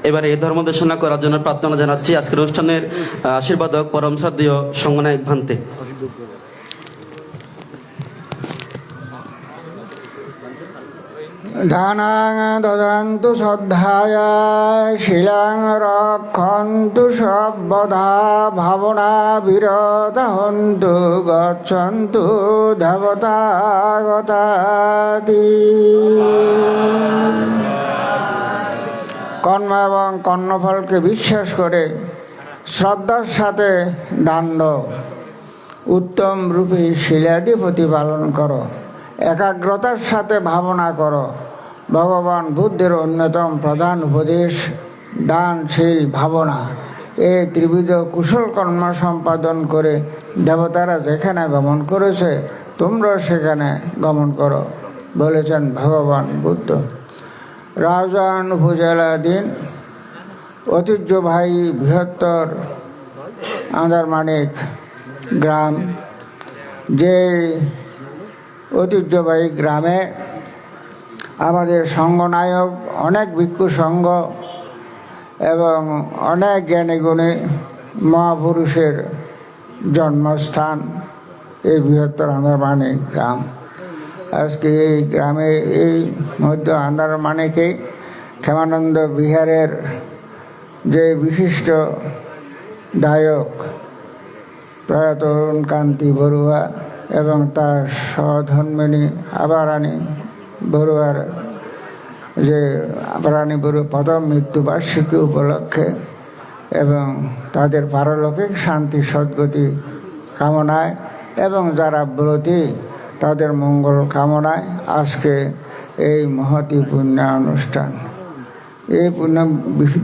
এবারে এই ধর্ম দেশনা করার জন্য প্রার্থনা জানাচ্ছি আজকের অনুষ্ঠানের আশীর্বাদক পরম শ্রদ্ধেয় সঙ্গনায়ক ভান্তে। দানাং দদান্তু শ্রদ্ধায় শিলাং রক্ষন্তু সর্বদা ভাবনা বিরত হন্তু গচ্ছন্তু দেবতাগতাদি। কর্ম এবং কর্মফলকে বিশ্বাস করে শ্রদ্ধার সাথে দান দাও। উত্তম রূপে শিলাদি প্রতিপালন করো। একাগ্রতার সাথে ভাবনা করো। ভগবান বুদ্ধের অন্যতম প্রধান উপদেশ দানশীল ভাবনা। এই ত্রিবিধ কুশল কর্ম সম্পাদন করে দেবতারা যেখানে গমন করেছে তোমরাও সেখানে গমন করো বলেছেন ভগবান বুদ্ধ। রাউজান উপজেলাধীন ঐতিহ্যবাহী বৃহত্তর আন্দারমানিক গ্রাম, যে ঐতিহ্যবাহী গ্রামে আমাদের সংঘনায়ক, অনেক ভিক্ষু সংঘ এবং অনেক জ্ঞানী গুণী মহাপুরুষের জন্মস্থান এই বৃহত্তর আন্দারমানিক গ্রাম। আজকে এই গ্রামে এই মধ্য আন্দারমানিকে ক্ষেমানন্দ বিহারের যে বিশিষ্ট গায়ক প্রয়াত অরুণ কান্তি বড়ুয়া এবং তার সহধর্মিণী আবারানী বড়ুয়ার যে আবারানী বড়ুয়া প্রথম মৃত্যুবার্ষিকী উপলক্ষে এবং তাদের পারলৌকিক শান্তি সদ্গতি কামনায় এবং যারা ব্রতী তাদের মঙ্গল কামনায় আজকে এই মহতী পুণ্য অনুষ্ঠান। এই পুণ্য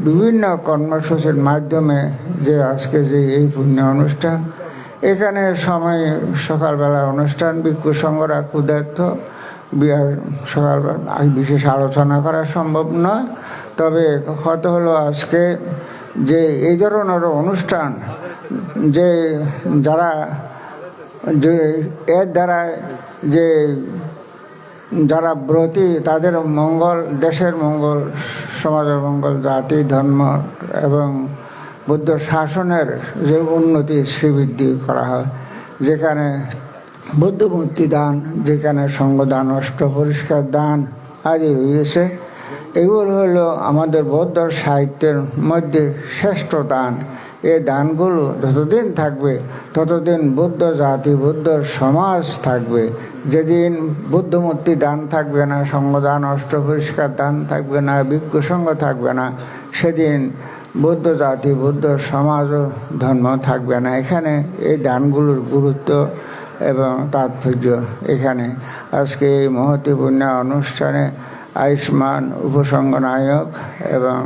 বিভিন্ন কর্মসূচির মাধ্যমে যে আজকে যে এই পুণ্য অনুষ্ঠান, এখানে সময় সকালবেলা অনুষ্ঠান ভিক্ষু সংঘরা ক্ষুদার্থ সকালবেলা বিশেষ আলোচনা করা সম্ভব নয়। তবে কথা হলো আজকে যে এই ধরনের অনুষ্ঠান যে যারা যে এর দ্বারা যে যারা ব্রতী তাদের মঙ্গল, দেশের মঙ্গল, সমাজের মঙ্গল, জাতি ধর্ম এবং বুদ্ধ শাসনের যে উন্নতি শ্রীবৃদ্ধি করা হয়, যেখানে বুদ্ধমূর্তি দান, যেখানে সঙ্গদান, অষ্ট পরিষ্কার দান আদি রয়েছে, এগুলো হলো আমাদের বৌদ্ধ সাহিত্যের মধ্যে শ্রেষ্ঠ দান। এই দানগুলো যতদিন থাকবে ততদিন বুদ্ধ জাতি, বুদ্ধ সমাজ থাকবে। যেদিন বুদ্ধমূর্তি দান থাকবে না, সঙ্গদান, অষ্টপরিষ্কার দান থাকবে না, ভিক্ষু সঙ্গ থাকবে না, সেদিন বুদ্ধ জাতি, বুদ্ধ সমাজ ও ধর্ম থাকবে না। এখানে এই দানগুলোর গুরুত্ব এবং তাৎপর্য এখানে আজকে এই মহত্বপূর্ণ অনুষ্ঠানে আয়ুষ্মান উপসংঘ নায়ক এবং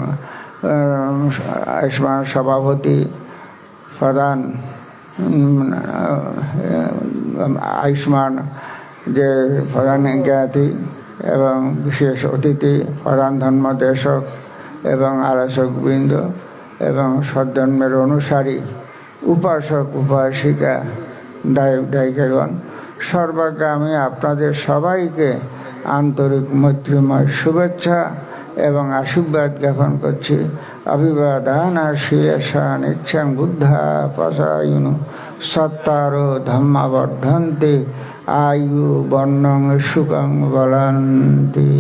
আয়ুষ্মান সভাপতি, প্রধান আয়ুষ্মান যে প্রধান জ্ঞাতি এবং বিশেষ অতিথি, প্রধান ধর্মদেশক এবং আলোচকবৃন্দ এবং সদ্ধর্মের অনুসারী, উপাসক উপাসিকা, দায়ক দায়িকাগণ, সর্বাগ্রে আমি আপনাদের সবাইকে আন্তরিক মৈত্রীময় শুভেচ্ছা এবং আশীর্বাদ জ্ঞাপন করছি। অভিবাদন শিরেশা নিচ্ছাং বুদ্ধা পশায়ুনু সত্তারো ধম্মাবর্ধন্তে আয়ু বর্ণং সুখং বলন্তি।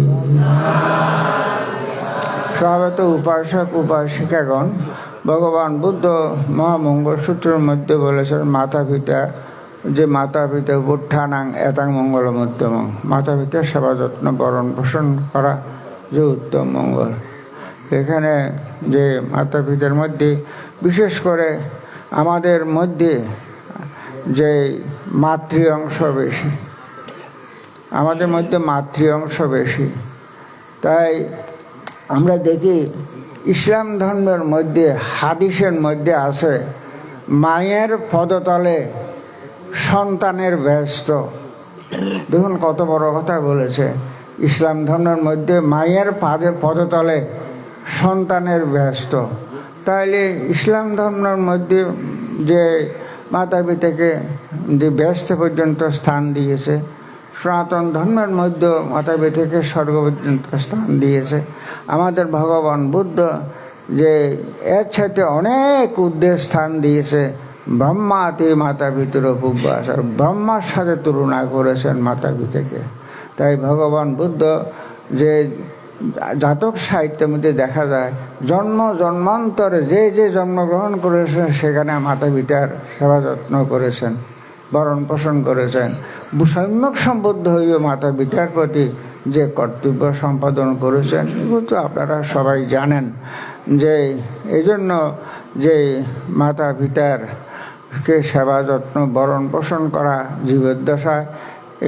স্বভাবত উপাসক উপাসিকাগণ, ভগবান বুদ্ধ মহামঙ্গলসূত্রের মধ্যে বলেছেন মাতা পিতা, যে মাতা পিতা উত্থানাং এতাং মঙ্গলম উত্তম, মাতা পিতার সেবা যত্ন বরণ পোষণ করা যে উত্তম মঙ্গল। এখানে যে মাতা পিতার মধ্যে বিশেষ করে আমাদের মধ্যে যে মাতৃ অংশ বেশি, আমাদের মধ্যে মাতৃ অংশ বেশি। তাই আমরা দেখি ইসলাম ধর্মের মধ্যে হাদিসের মধ্যে আছে মায়ের পদতলে সন্তানের ব্যস্ত। দেখুন কত বড় কথা বলেছে। ইসলাম ধর্মের মধ্যে মায়ের পদতলে সন্তানের ব্যস্ত। তাইলে ইসলাম ধর্মের মধ্যে যে মাতা পিতাকে যে ব্যস্ত পর্যন্ত স্থান দিয়েছে, সনাতন ধর্মের মধ্যে মাতা পিতাকে স্বর্গ পর্যন্ত স্থান দিয়েছে। আমাদের ভগবান বুদ্ধ যে এর সাথে অনেক উদ্দেশ্য স্থান দিয়েছে। ব্রহ্মাতে মাতা পিতার উপবাস, আর ব্রহ্মার সাথে তুলনা করেছেন মাতা পিতাকে। তাই ভগবান বুদ্ধ যে জাতক সাহিত্যের মধ্যে দেখা যায় জন্ম জন্মান্তরে যে যে জন্মগ্রহণ করেছেন সেখানে মাতা পিতার সেবা যত্ন করেছেন, বরণ পোষণ করেছেন। সম্যক সম্বদ্ধ হয়ে মাতা পিতার প্রতি যে কর্তব্য সম্পাদন করেছেন এগুলো তো আপনারা সবাই জানেন। যে এই জন্য যে মাতা পিতার কে সেবা যত্ন বরণ পোষণ করা জীবদ্দশায়,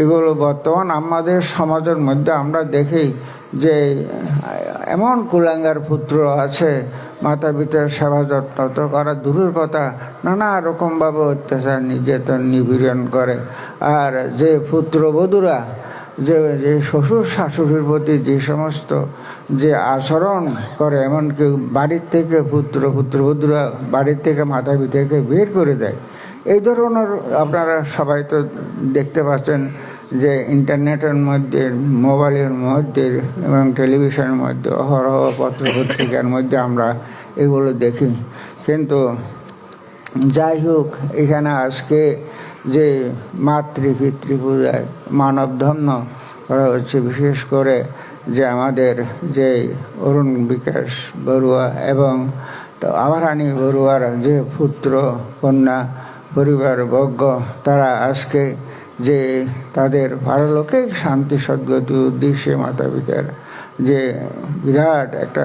এগুলো বর্তমান আমাদের সমাজের মধ্যে আমরা দেখি যে এমন কুলাঙ্গার পুত্র আছে, মাতা পিতার সেবা যত্ন তো করা দূরের কথা, নানা রকমভাবে অত্যাচার নির্যাতন নিপীড়ন করে। আর যে পুত্রবধূরা যে যে শ্বশুর শাশুড়ির প্রতি যে সমস্ত যে আচরণ করে, এমনকি বাড়ির থেকে পুত্রবধূরা বাড়ির থেকে মাতা পিতাকে বের করে দেয়, এই ধরনের আপনারা সবাই তো দেখতে পাচ্ছেন যে ইন্টারনেটের মধ্যে, মোবাইলের মধ্যে এবং টেলিভিশনের মধ্যে, অহরহ পত্র পত্রিকার মধ্যে আমরা এগুলো দেখি। কিন্তু যাই হোক, এখানে আজকে যে মাতৃপিতৃ পূজায় মানব ধর্ম করা হচ্ছে, বিশেষ করে যে আমাদের যে অরুণ বিকাশ বড়ুয়া এবং আবারানী বড়ুয়ার যে পুত্র কন্যা পরিবার বর্গ, তারা আজকে যে তাদের পারলৌকিক শান্তি সদ্গতির উদ্দেশ্যে মাতা পিতার যে বিরাট একটা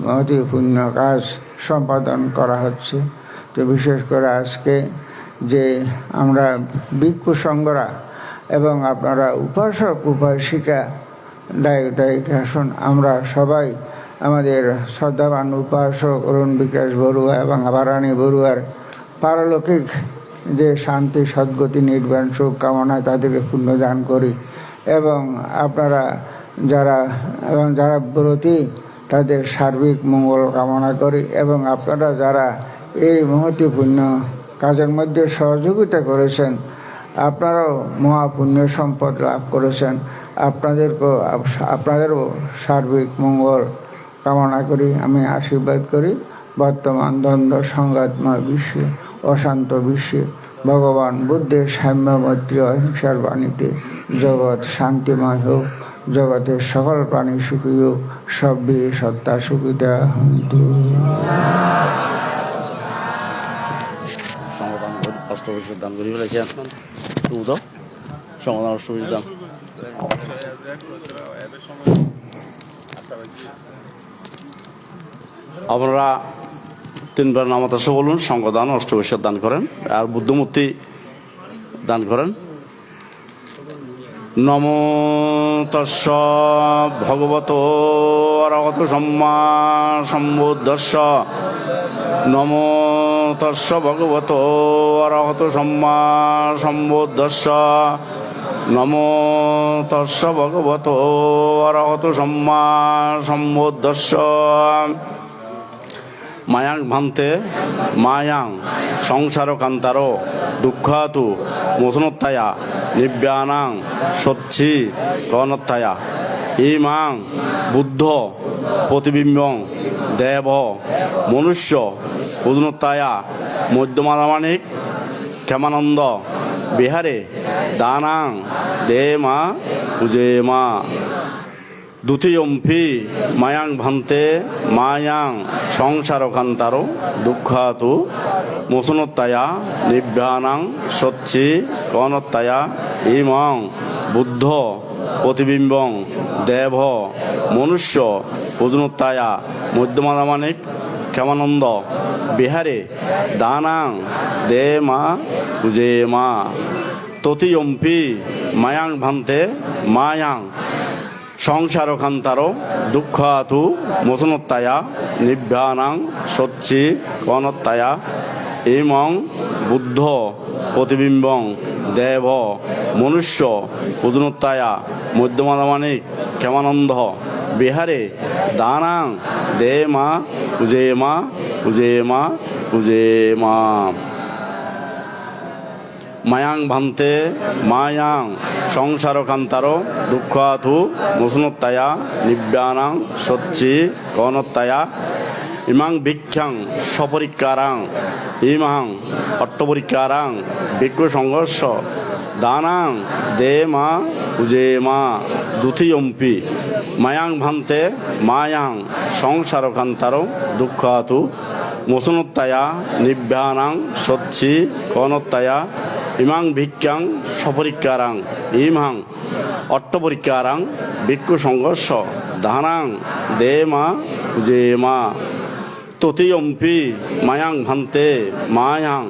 মহতি পুণ্য কাজ সম্পাদন করা হচ্ছে। তো বিশেষ করে আজকে যে আমরা ভিক্ষু সংঘরা এবং আপনারা উপাসক উপাসিকা দায়িকা আসুন, আমরা সবাই আমাদের শ্রদ্ধাবান উপাসক অরুণ বিকাশ বড়ুয়া এবং আভারানী বড়ুয়ার পারলৌকিক যে শান্তি সদ্গতি নির্বাণ সুখ কামনায় তাদেরকে পুণ্যদান করি এবং আপনারা যারা ব্রতী তাদের সার্বিক মঙ্গল কামনা করি এবং আপনারা যারা এই মহতি পুণ্য কাজের মধ্যে সহযোগিতা করেছেন আপনারাও মহাপুণ্য সম্পদ লাভ করেছেন, আপনাদেরও সার্বিক মঙ্গল কামনা করি, আমি আশীর্বাদ করি। বর্তমান দ্বন্দ্ব সংঘাতময় বিশ্বে, অশান্ত বিশ্বে ভগবান বুদ্ধের সাম্য মৈত্রী অহিংসার বাণীতে জগৎ শান্তিময় হোক, জগতের সকল প্রাণী সুখী হোক, সব্যে সত্তা সুখিতা হন্তু। সমাধান অষ্টবিশের দান করি ফেলেছেন সমাধান অষ্টবিশ দান। আপনারা তিনবার নামাত আসে বলুন, সংঘদান অষ্টবিশের দান করেন আর বুদ্ধমূর্তি দান করেন। নমো তস্য ভগবতো অরহতো সম্মা সম্বুদ্ধস্য। নমো তস্য ভগবতো অরহতো সম্মা সম্বুদ্ধস্য। নমো তস্য ভগবতো অরহতো সম্মা সম্বুদ্ধস্য। মায়াং ভান্তে মায়াং সংসার কান্তারো দুঃখাতু মোচনোত্থায়া নিব্যানাং সচ্ছি কনত্থায়া। ইমাং বুদ্ধ প্রতিবিম্বং দেব মনুষ্য পূজনোত্থায়া মধ্যমাদামানিক ক্ষেমানন্দ বিহারে দানাং দে মা পূজে মা। দ্বিতীয়ম্পি মায়াং ভান্তে মায়াং সংসারকান্তারো দুঃখাতু মোচনোত্থায়া নিব্যানাং সচ্ছি কনত্থায়া। ইমং বুদ্ধ প্রতিবিম্বং দেব মনুষ্য পূজনোত্থায়া মধ্যমাদামানিক ক্ষেমানন্দ বিহারে দানাং দে মা পূজে মা। তৃতীয়ম্পি মায়াং ভান্তে মায়াং সংসারকান্তারো দুঃখাতু মোচনোত্থায়া নিব্যানাং সচ্ছি কনত্থায়া। ইমং বুদ্ধ প্রতিবিম্বং দেব মনুষ্য পূজনোত্থায়া মধ্যমাদামানিক ক্ষেমানন্দ বিহারে দানাং দে মা পূজে মা পূজে মা পূজে মা। মায়াং ভান্তে মায়াং সংসারকান্তারো দুঃখাতু মোচনোত্থায়া নিব্যানাং সচ্ছি কনত্থায়া। ইমাং ভিক্ষাং সপরিক্কারাং ইমাং অট্টপরিক্কারাং ভিক্ষু সংঘর্ষ দানাং দে মা পূজে মা। দ্বিতীয়ম্পি মায়াং ভান্তে মায়াং সংসারকান্তারো দুঃখাতু মোচনোত্থায়া নিব্যানাং সচ্ছি কনত্থায়া। ইমাং ভিক্ষাং সপরিক্কারাং ইমাং অট্টপরিক্কারাং ভিক্ষু সংঘর্ষ দানাং দে মা পূজে মা। তৃতীয়ম্পি মায়াং ভান্তে মায়াং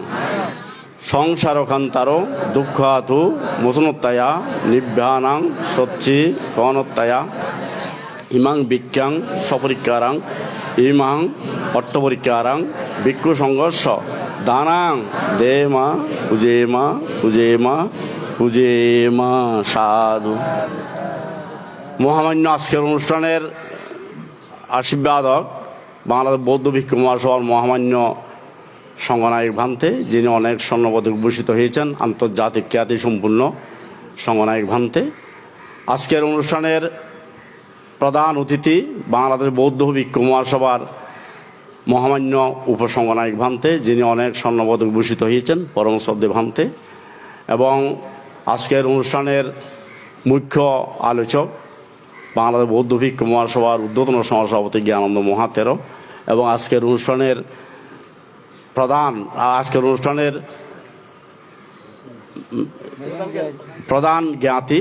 সংসারকান্তারো দুঃখাতু মোচনোত্থায়া নিব্যানাং সচ্ছি কনত্থায়া। ইমাং ভিক্ষাং সপরিক্কারাং ইমাং অট্টপরিক্কারাং ভিক্ষু সংঘর্ষ দানাং দে মা পূজে মা পূজে মা পূজে মা। সাধু। মহামান্য আজকের অনুষ্ঠানের আশীর্বাদক বাংলাদেশ বৌদ্ধ ভিক্ষু মহাসভার মহামান্য সংঘনায়ক ভান্তে, যিনি অনেক স্বর্ণপদক ভূষিত হয়েছেন, আন্তর্জাতিক খ্যাতি সম্পূর্ণ সংঘনায়ক ভান্তে। আজকের অনুষ্ঠানের প্রধান অতিথি বাংলাদেশ বৌদ্ধ ভিক্ষু মহাসভার মহামান্য উপসংঘনায়ক ভান্তে, যিনি অনেক স্বর্ণপদক ভূষিত হয়েছেন, পরম শ্রদ্ধেয় ভান্তে। এবং আজকের অনুষ্ঠানের মুখ্য আলোচক বাংলাদেশ বৌদ্ধ ভিক্ষু মহাসভার ঊর্ধ্বতন সহসভাপতি জ্ঞানানন্দ মহাতেরো। এবং আজকের অনুষ্ঠানের প্রধান জ্ঞাতি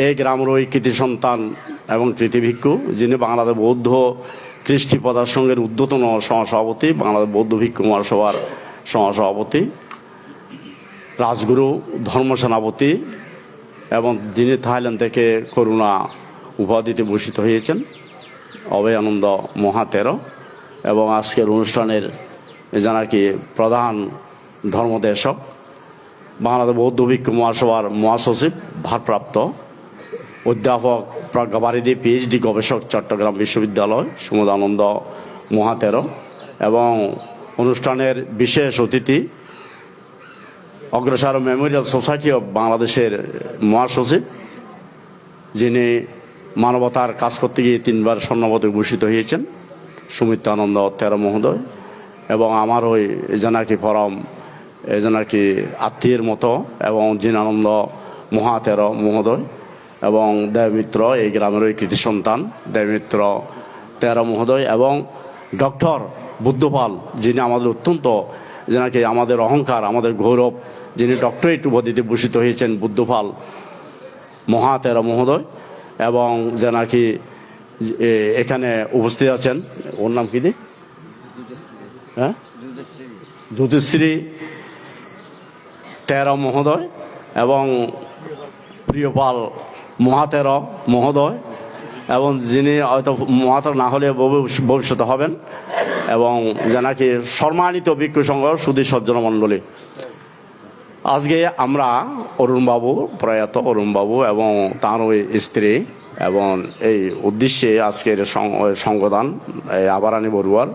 এই গ্রামেরই কৃতি সন্তান এবং কৃতি ভিক্ষু, যিনি বাংলাদেশ বৌদ্ধ কৃষ্টি প্রচার সংঘের ঊর্ধ্বতন সহসভাপতি, বাংলাদেশ বৌদ্ধ ভিক্ষু মহাসভার সহসভাপতি, রাজগুরু ধর্ম সেনাপতি, এবং যিনি থাইল্যান্ড থেকে করুণা উপাধিতে ভূষিত হয়েছেন অভয়ানন্দ মহাতেরো, এবং আজকের অনুষ্ঠানের যারা কি প্রধান ধর্মদেশক, বাংলাদেশ বৌদ্ধ ভিক্ষু মহাসভার মহাসচিব ভারপ্রাপ্ত অধ্যাপক প্রজ্ঞাবারিধি পিএইচডি গবেষক, চট্টগ্রাম বিশ্ববিদ্যালয়, সুমদানন্দ মহাতেরো, এবং অনুষ্ঠানের বিশেষ অতিথি অগ্রসর মেমোরিয়াল সোসাইটি অব বাংলাদেশের মহাসচিব, যিনি মানবতার কাজ করতে গিয়ে 3বার স্বর্ণপদক ভূষিত হয়েছেন, সুমিত্রানন্দ তেরো মহোদয়, এবং আমার ওই জেনাকি ফরম জেনাকি আত্মীয়ের মতো, এবং জিনানন্দ মহাতেরো মহোদয়, এবং দেবমিত্র এই গ্রামের ওই কৃতি সন্তান দেবমিত্র তেরো মহোদয়, এবং ডক্টর বুদ্ধপাল, যিনি আমাদের অত্যন্ত জেনাকি আমাদের অহংকার, আমাদের গৌরব, যিনি ডক্টরেট উপাধিতে ভূষিত হয়েছেন, বুদ্ধপাল মহাতেরো মহোদয়, এবং জেনাকি এখানে উপস্থিত আছেন, ওর নাম কি দি, হ্যাঁ, জ্যোতিশ্রী তেরো মহোদয়, এবং প্রিয়পাল মহাতেরো মহোদয়, এবং যিনি হয়তো মহাতেরো না হলে ভবিষ্যতে হবেন, এবং জেনাকি সম্মানিত ভিক্ষু সংঘ সুধী সজ্জন মণ্ডলী। আজকে আমরা অরুণবাবু, প্রয়াত অরুণবাবু এবং তাঁর ওই স্ত্রী, এবং এই উদ্দেশ্যে আজকের সংগদান আবারানী বড়ুয়ার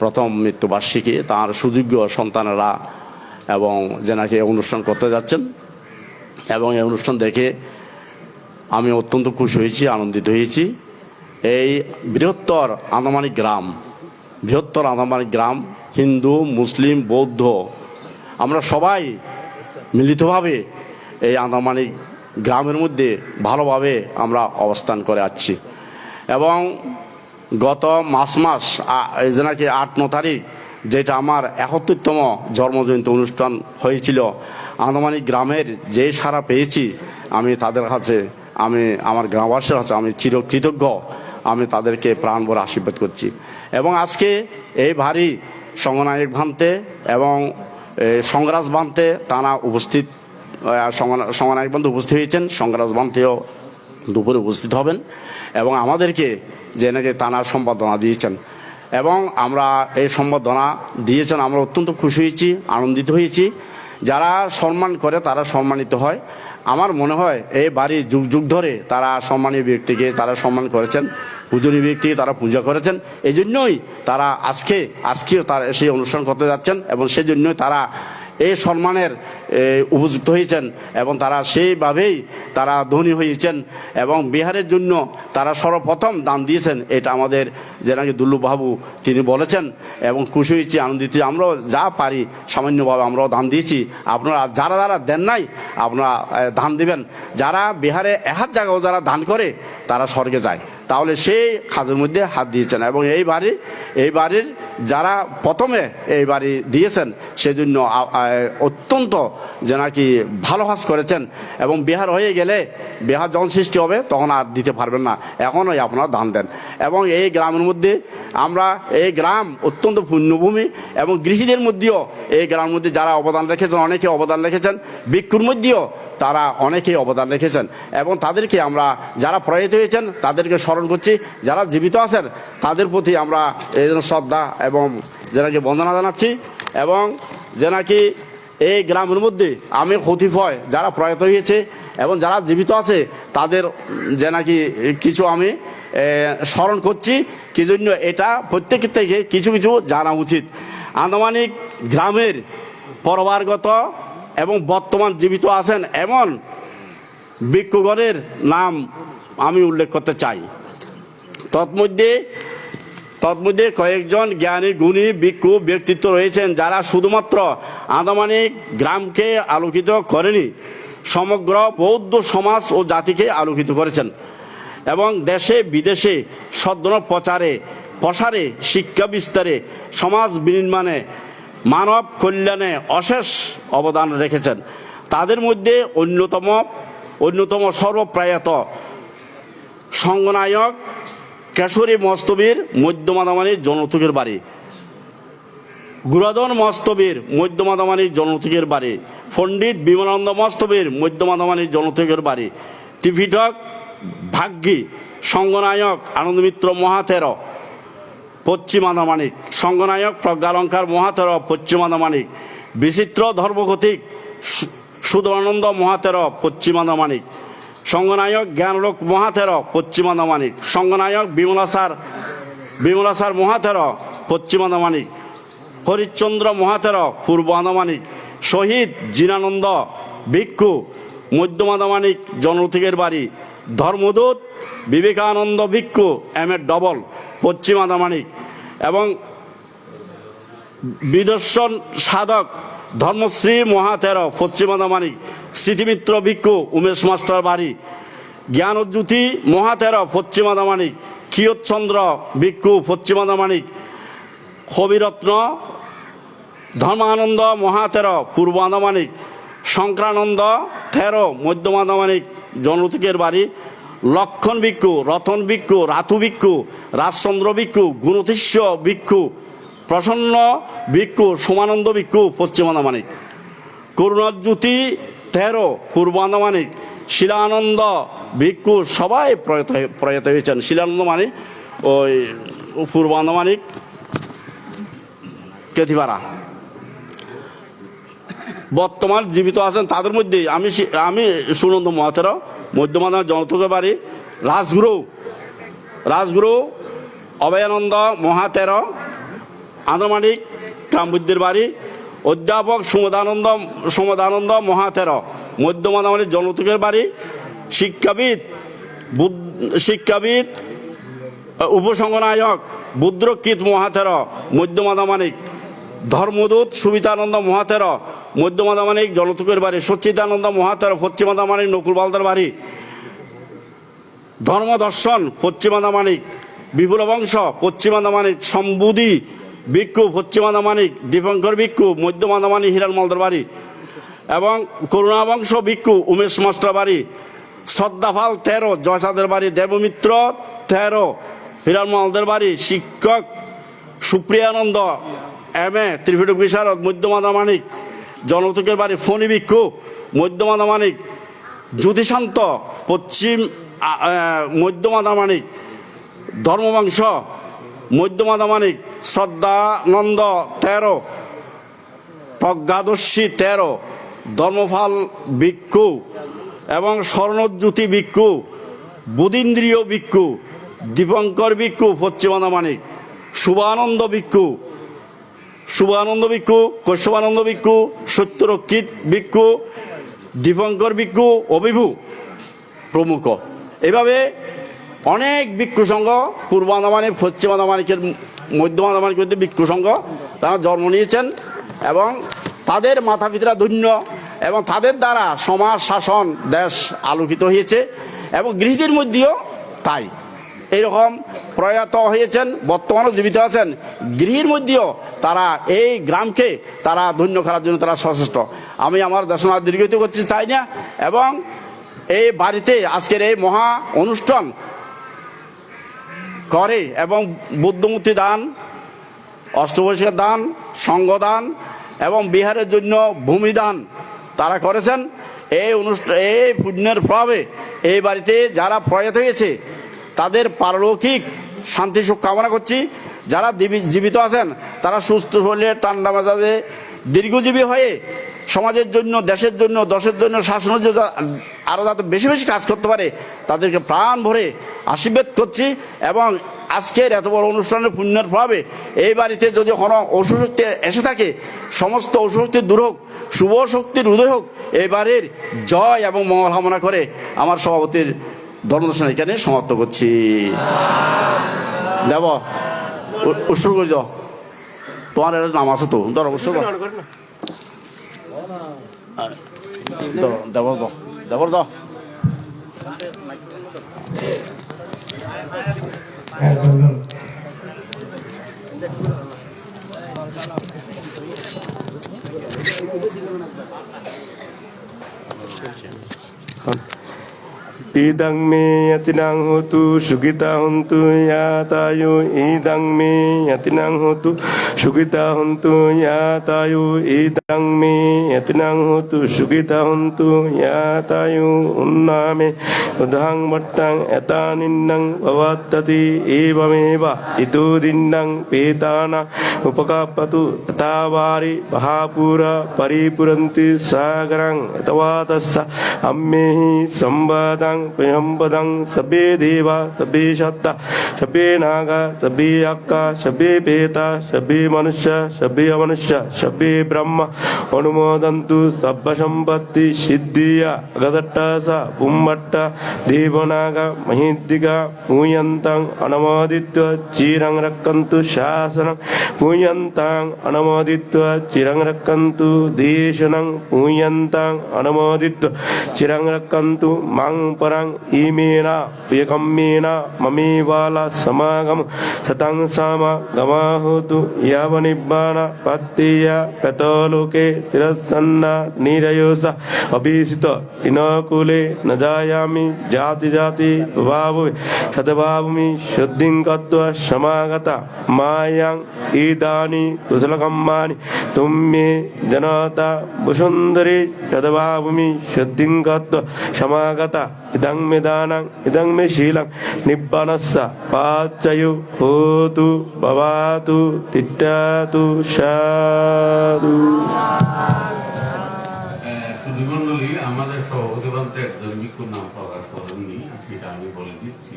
প্রথম মৃত্যুবার্ষিকী, তাঁর সুযোগ্য সন্তানেরা এবং জেনাকি অনুষ্ঠান করতে যাচ্ছেন, এবং এই অনুষ্ঠান দেখে আমি অত্যন্ত খুশি হয়েছি, আনন্দিত হয়েছি। এই বৃহত্তর আন্দামানিক গ্রাম, হিন্দু, মুসলিম, বৌদ্ধ, আমরা সবাই মিলিতভাবে এই আন্দামানিক গ্রামের মধ্যে ভালোভাবে আমরা অবস্থান করে আসছি। এবং গত মাস যেনাকি 8-9 তারিখ, যেটা আমার 71তম জন্মজয়ন্তী অনুষ্ঠান হয়েছিল, আন্দামানিক গ্রামের যে সাড়া পেয়েছি, আমি তাদের কাছে, আমি আমার গ্রামবাসীর কাছে আমি চিরকৃতজ্ঞ। আমি তাদেরকে প্রাণ ভরে আশীর্বাদ করছি। এবং আজকে এই ভারী সংঘনায়ক ভান্তে এবং সংগ্রাস বান্তে তারা উপস্থিত, সংঘনায়ক বান্তে উপস্থিত হয়েছেন, সংগ্রাস বান্তেও দুপুরে উপস্থিত হবেন, এবং আমাদেরকে যে নাকি তারা সম্বর্ধনা দিয়েছেন, এবং আমরা এই সম্বর্ধনা দিয়েছেন, আমরা অত্যন্ত খুশি হয়েছি, আনন্দিত হয়েছি। যারা সম্মান করে তারা সম্মানিত হয়। আমার মনে হয় এই বাড়ি যুগ যুগ ধরে তারা সম্মানীয় ব্যক্তিকে তারা সম্মান করেছেন, পূজনীয় ব্যক্তিকে তারা পূজা করেছেন। এই জন্যই তারা আজকেও তারা সেই অনুষ্ঠান করতে যাচ্ছেন, এবং সেই জন্যই তারা এই সম্মানের উপযুক্ত হয়েছেন, এবং তারা সেইভাবেই তারা ধনী হয়েছেন, এবং বিহারের জন্য তারা সর্বপ্রথম দান দিয়েছেন। এটা আমাদের যে নাকি দুর্লভবাবু তিনি বলেছেন, এবং খুশি হয়েছি, আনন্দিত। আমরাও যা পারি সামান্যভাবে আমরাও দান দিয়েছি। আপনারা যারা দেন নাই আপনারা দান দিবেন। যারা বিহারে 1 জায়গাও যারা দান করে তারা স্বর্গে যায়, তাহলে সেই কাজের মধ্যে হাত দিয়েছেন। এবং এই বাড়ির যারা প্রথমে এই বাড়ি দিয়েছেন সেজন্য অত্যন্ত যে নাকি ভালো কাজ করেছেন, এবং বিহার হয়ে গেলে বিহার যখন সৃষ্টি হবে তখন আর দিতে পারবেন না, এখনই আপনারা দান দেন। এবং এই গ্রামের মধ্যে আমরা এই গ্রাম অত্যন্ত পুণ্যভূমি, এবং গৃহীদের মধ্যেও এই গ্রামের মধ্যে যারা অবদান রেখেছেন, অনেকে অবদান রেখেছেন, ভিক্ষুর মধ্যেও তারা অনেকেই অবদান রেখেছেন, এবং তাদেরকে আমরা যারা প্রয়াত হয়েছেন তাদেরকে স্মরণ করছি। যারা জীবিত আছেন তাদের প্রতি আমরা এই শ্রদ্ধা এবং যে নাকি বন্দনা জানাচ্ছি। এবং যে নাকি এই গ্রামের মধ্যে আমি কতিপয় যারা প্রয়াত হয়েছে এবং যারা জীবিত আছে তাদের যে নাকি কিছু আমি স্মরণ করছি। কি জন্য এটা প্রত্যেকের থেকে কিছু কিছু জানা উচিত। আন্দামানিক গ্রামের পরবারগত এবং বর্তমান জীবিত আছেন এমন ভিক্ষুগণের নাম আমি উল্লেখ করতে চাই। তৎমধ্যে কয়েকজন জ্ঞানী গুণী ভিক্ষু ব্যক্তিত্ব রয়েছেন যারা শুধুমাত্র আন্দামানিক গ্রামকে আলোকিত করেনি, সমগ্র বৌদ্ধ সমাজ ও জাতিকে আলোকিত করেছেন, এবং দেশে বিদেশে সদ্গুণ প্রসারে, শিক্ষা বিস্তারে, সমাজ বিনির্মাণে, মানব কল্যাণে অশেষ অবদান রেখেছেন। তাদের মধ্যে অন্যতম সর্বপ্রয়াত সংগনায়ক কেশরী মস্তবীর মধ্যমাদামানির জনতুকের বাড়ি, গুরাদন মস্তবীর মধ্যমাদামানির জনতুকের বাড়ি, পণ্ডিত বিমলানন্দ মস্তবীর মধ্যমাদামানির জনতুকের বাড়ি, ত্রিপিটক ভাগ্যী সংগনায়ক আনন্দমিত্র মহাতের পশ্চিমাদামানিক, সংগনায়ক প্রজ্ঞালঙ্কার মহাতের পশ্চিমাদামানিক, বিচিত্র ধর্মগতিক সুদরানন্দ মহাতের পশ্চিমাদামানিক, সংগনায়ক জ্ঞানলোক মহাতের পশ্চিমাদামানিক, সংগনায়ক বিমলাসার মহাতের পশ্চিমাদামানিক, হরিশ্চন্দ্র মহাতের পূর্ব আদামানিক, শহীদ জিনানন্দ ভিক্ষু মধ্যমাদামানিক জনতিকের বাড়ি, ধর্মদূত বিবেকানন্দ ভিক্ষু M.A. ডবল পশ্চিমাদামানিক এবং বিদর্শন সাধক ধর্মশ্রী মহাতের পশ্চিমাদামানিক, স্মৃতিমিত্র ভিক্ষু উমেশ মাস্টার বাড়ি, জ্ঞানজ্যোতি মহাতের পশ্চিমাদামানিক, কিয়ৎচন্দ্র ভিক্ষু পশ্চিমাদামানিক, কবিরত্ন ধর্মানন্দ মহাতের পূর্ব আদামানিক, শঙ্করানন্দ তেরো মধ্যমাদামানিক জনতিকের বাড়ি, লক্ষণ ভিক্ষু, রতন ভিক্ষু, রাতু ভিক্ষু, রাজচন্দ্র ভিক্ষু, গুণতিষ্য ভিক্ষু, প্রসন্ন ভিক্ষু, সোমানন্দ ভিক্ষু পশ্চিমাদামানিক, করুণাজ্যোতি তেরো পূর্ব আদামানিক, শিলানন্দ ভিক্ষু সবাই প্রয়াত হয়েছেন। শিলানন্দ মানে ওই পূর্ব আদামানিক কেথিপাড়া, বর্তমান জীবিত আছেন তাদের মধ্যে আমি সুনন্দ মহাতের মধ্যমাদান জনতুকের বাড়ি, রাজগুরু অভয়ানন্দ মহাতের আন্দ্রমানিক কামবুদ্ধির বাড়ি, অধ্যাপক সমদানন্দ মহাতের মধ্যমাদামানিক জনতুকের বাড়ি, শিক্ষাবিদ উপসংগনায়ক বুদ্রকিত মহাতের মধ্যমাদামানিক, ধর্মদূত সুবিতানন্দ মহাতের মধ্যমাদামানিক জনতুকের বাড়ি, সচ্চিদানন্দ মহাতের পশ্চিমাদামানিক নকুলবালদার বাড়ি, ধর্মদর্শন পশ্চিমাদামানিক, বিপুল বংশ পশ্চিমাদামানিক, সম্বুধি ভিক্ষু পশ্চিমাদামানিক, দীপঙ্কর ভিক্ষু মধ্যমাদামানিক হিরান মালদার বাড়ি এবং করুণাবংশ ভিক্ষু উমেশ মাস্টার বাড়ি, শ্রদ্ধাফাল তেরো জয়সাদের বাড়ি, দেবমিত্র তেরো হিরান মালদার বাড়ি, শিক্ষক সুপ্রিয়ানন্দ M.A. ত্রিপিটক বিশারদ মধ্যমাদামানিক জনতুকের বাড়ি, ফণি ভিক্ষু মধ্যমাদামানিক, জ্যোতিশান্ত মধ্যমাদামানিক, ধর্মবংশ মধ্যমাদামানিক, শ্রদ্ধানন্দ তেরো, প্রজ্ঞাদর্শী তেরো, ধর্মফাল ভিক্ষু এবং স্বর্ণজ্যোতি ভিক্ষু, বুধীন্দ্রিয় ভিক্ষু, দীপঙ্কর ভিক্ষু পশ্চিমাদামানিক, শুভানন্দ ভিক্ষু, কৈশবানন্দ ভিক্ষু, সত্যরক্ষিত ভিক্ষু, দীপঙ্কর ভিক্ষু, অভিভু প্রমুখ। এভাবে অনেক ভিক্ষু সংঘ পূর্ব আদামানিক পশ্চিম আদামানিকের মধ্যমাদামানিকের মধ্যে ভিক্ষু সংঘ তারা জন্ম নিয়েছেন এবং তাদের মাথা পিতারা ধন্য এবং তাদের দ্বারা সমাজ শাসন দেশ আলোকিত হয়েছে এবং গৃহীদের মধ্যেও তাই এইরকম প্রয়াত হয়েছেন, বর্তমানেও জীবিত আছেন। গৃহীর মধ্যেও তারা এই গ্রামকে তারা ধন্য করার জন্য তারা সচেষ্ট। আমি আমার দেশনা দীর্ঘিত করতে চাই না এবং এই বাড়িতে আজকের এই মহা অনুষ্ঠান করে এবং বুদ্ধমূর্তি দান, অষ্টবৈশিক দান, সঙ্গদান এবং বিহারের জন্য ভূমিদান তারা করেছেন। এই পুণ্যের প্রভাবে এই বাড়িতে যারা প্রয়াত হয়েছে তাদের পারলৌকিক শান্তি সুখ কামনা করছি। যারা জীবিত আছেন তারা সুস্থ শরীরে ঠান্ডা মেজাজে দীর্ঘজীবী হয়ে সমাজের জন্য, দেশের জন্য, দশের জন্য, শাসনের জন্য আরও যাতে বেশি বেশি কাজ করতে পারে তাদেরকে প্রাণ ভরে আশীর্বাদ করছি। এবং আজকের এত বড় অনুষ্ঠানের পুণ্যের প্রভাবে এই বাড়িতে যদি কোনো অসুশক্তি এসে থাকে সমস্ত অসুশক্তির দূর হোক, শুভ শক্তির উদয় হোক, এই বাড়ির জয় এবং মঙ্গল কামনা করে আমার সভাপতির ধর্মদর্শন এখানে সমাপ্ত করছি। দেব উৎসর্গ করে দাও, তোমার একটা নাম আছে তো, ধরো উৎসর্গ দেব দেবর দাও। Idang me yatinang hotu sugita hontu yatayo idang me yatinang hotu sugita hontu yatayo idang me yatinang hotu sugita hontu yatayo unname udhang vattang etaninnang bhavattati evameva itodinnang petana upakapatu tavari bahapura paripuranti sagarang etavatassa ammehi sambadang Payampadang Sabbe Deva Sabbe Shatta Sabbe Naga Sabbe Akka Sabbe Peta Sabbe Manusya Sabbe Amanusya Sabbe Brahma Anumodantu Sabba Sampatti Siddhiya Gadattasa Bummatta Devanaga Mahiddiga Puyantang Anamaditva Chirang Rakkantu Shasanam Puyantang Anamaditva Chirang Rakkantu Deshanang Puyantang Anamaditva Chirang Rakkantu Mang Parang Imena Piyakamena Mamivala Samagam Satang Sama Gamahutu Yavanibbana Pattiya Patoloke Tirasanna Nirayosa Abhisita Inakule Najayami Jati Jati Vavu Shadavavumi Shuddhin Katva Samagata Mayang Idani Kusalakammani Tumme Janata Bushundari Shadavavumi Shuddhin Katva Samagata Idang Medanang Idang Meshilang Nibbanassa Pachayu Hotu Bhavatu Tittatu Shadu সুধীমণ্ডলী আমাদের সভাপতি বলতে একজন ভিক্ষুর নাম প্রকাশ করেননি, সেটা আমি বলে দিচ্ছি।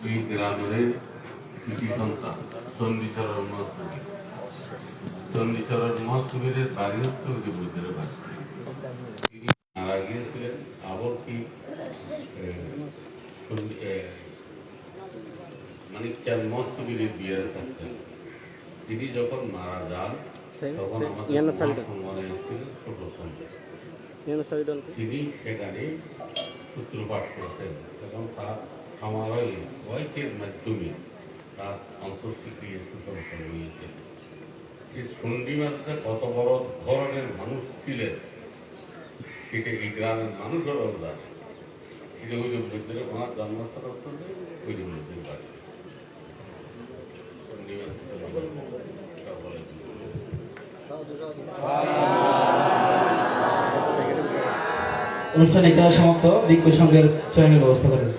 এই গ্রামের কৃতি সন্তান চণ্ডীচরণ মহাস্তবীর। চণ্ডীচরণ মহাস্তবীরের বাড়ি হচ্ছে ওই বৈদ্যের বাড়ি। তিনি মারা গিয়েছিলেন আবার কি মানিকচাঁদ মহাস্তবীরের বিয়ের করতেন। তিনি যখন মারা যান তখন আমাদের সম্মানে ছিলেন ছোট সন্তান। তিনি সেখানে সূত্রপাঠ করেছেন এবং তার সমারোহে ওয়াইকের মাধ্যমে তার অন্তঃক্রিয়া সুসম্পন্ন হয়েছে। সে চণ্ডীমাতা কত বড় ধরনের মানুষ ছিলেন সেটা এই গ্রামের মানুষেরও জানে। সেটা ওই লোকদের ওনার জন্মস্থান হচ্ছে ওই লোকদের বাড়ি। অনুষ্ঠান এখানে সমাপ্ত। ভিক্ষু সংঘের চয়নের ব্যবস্থা করেন।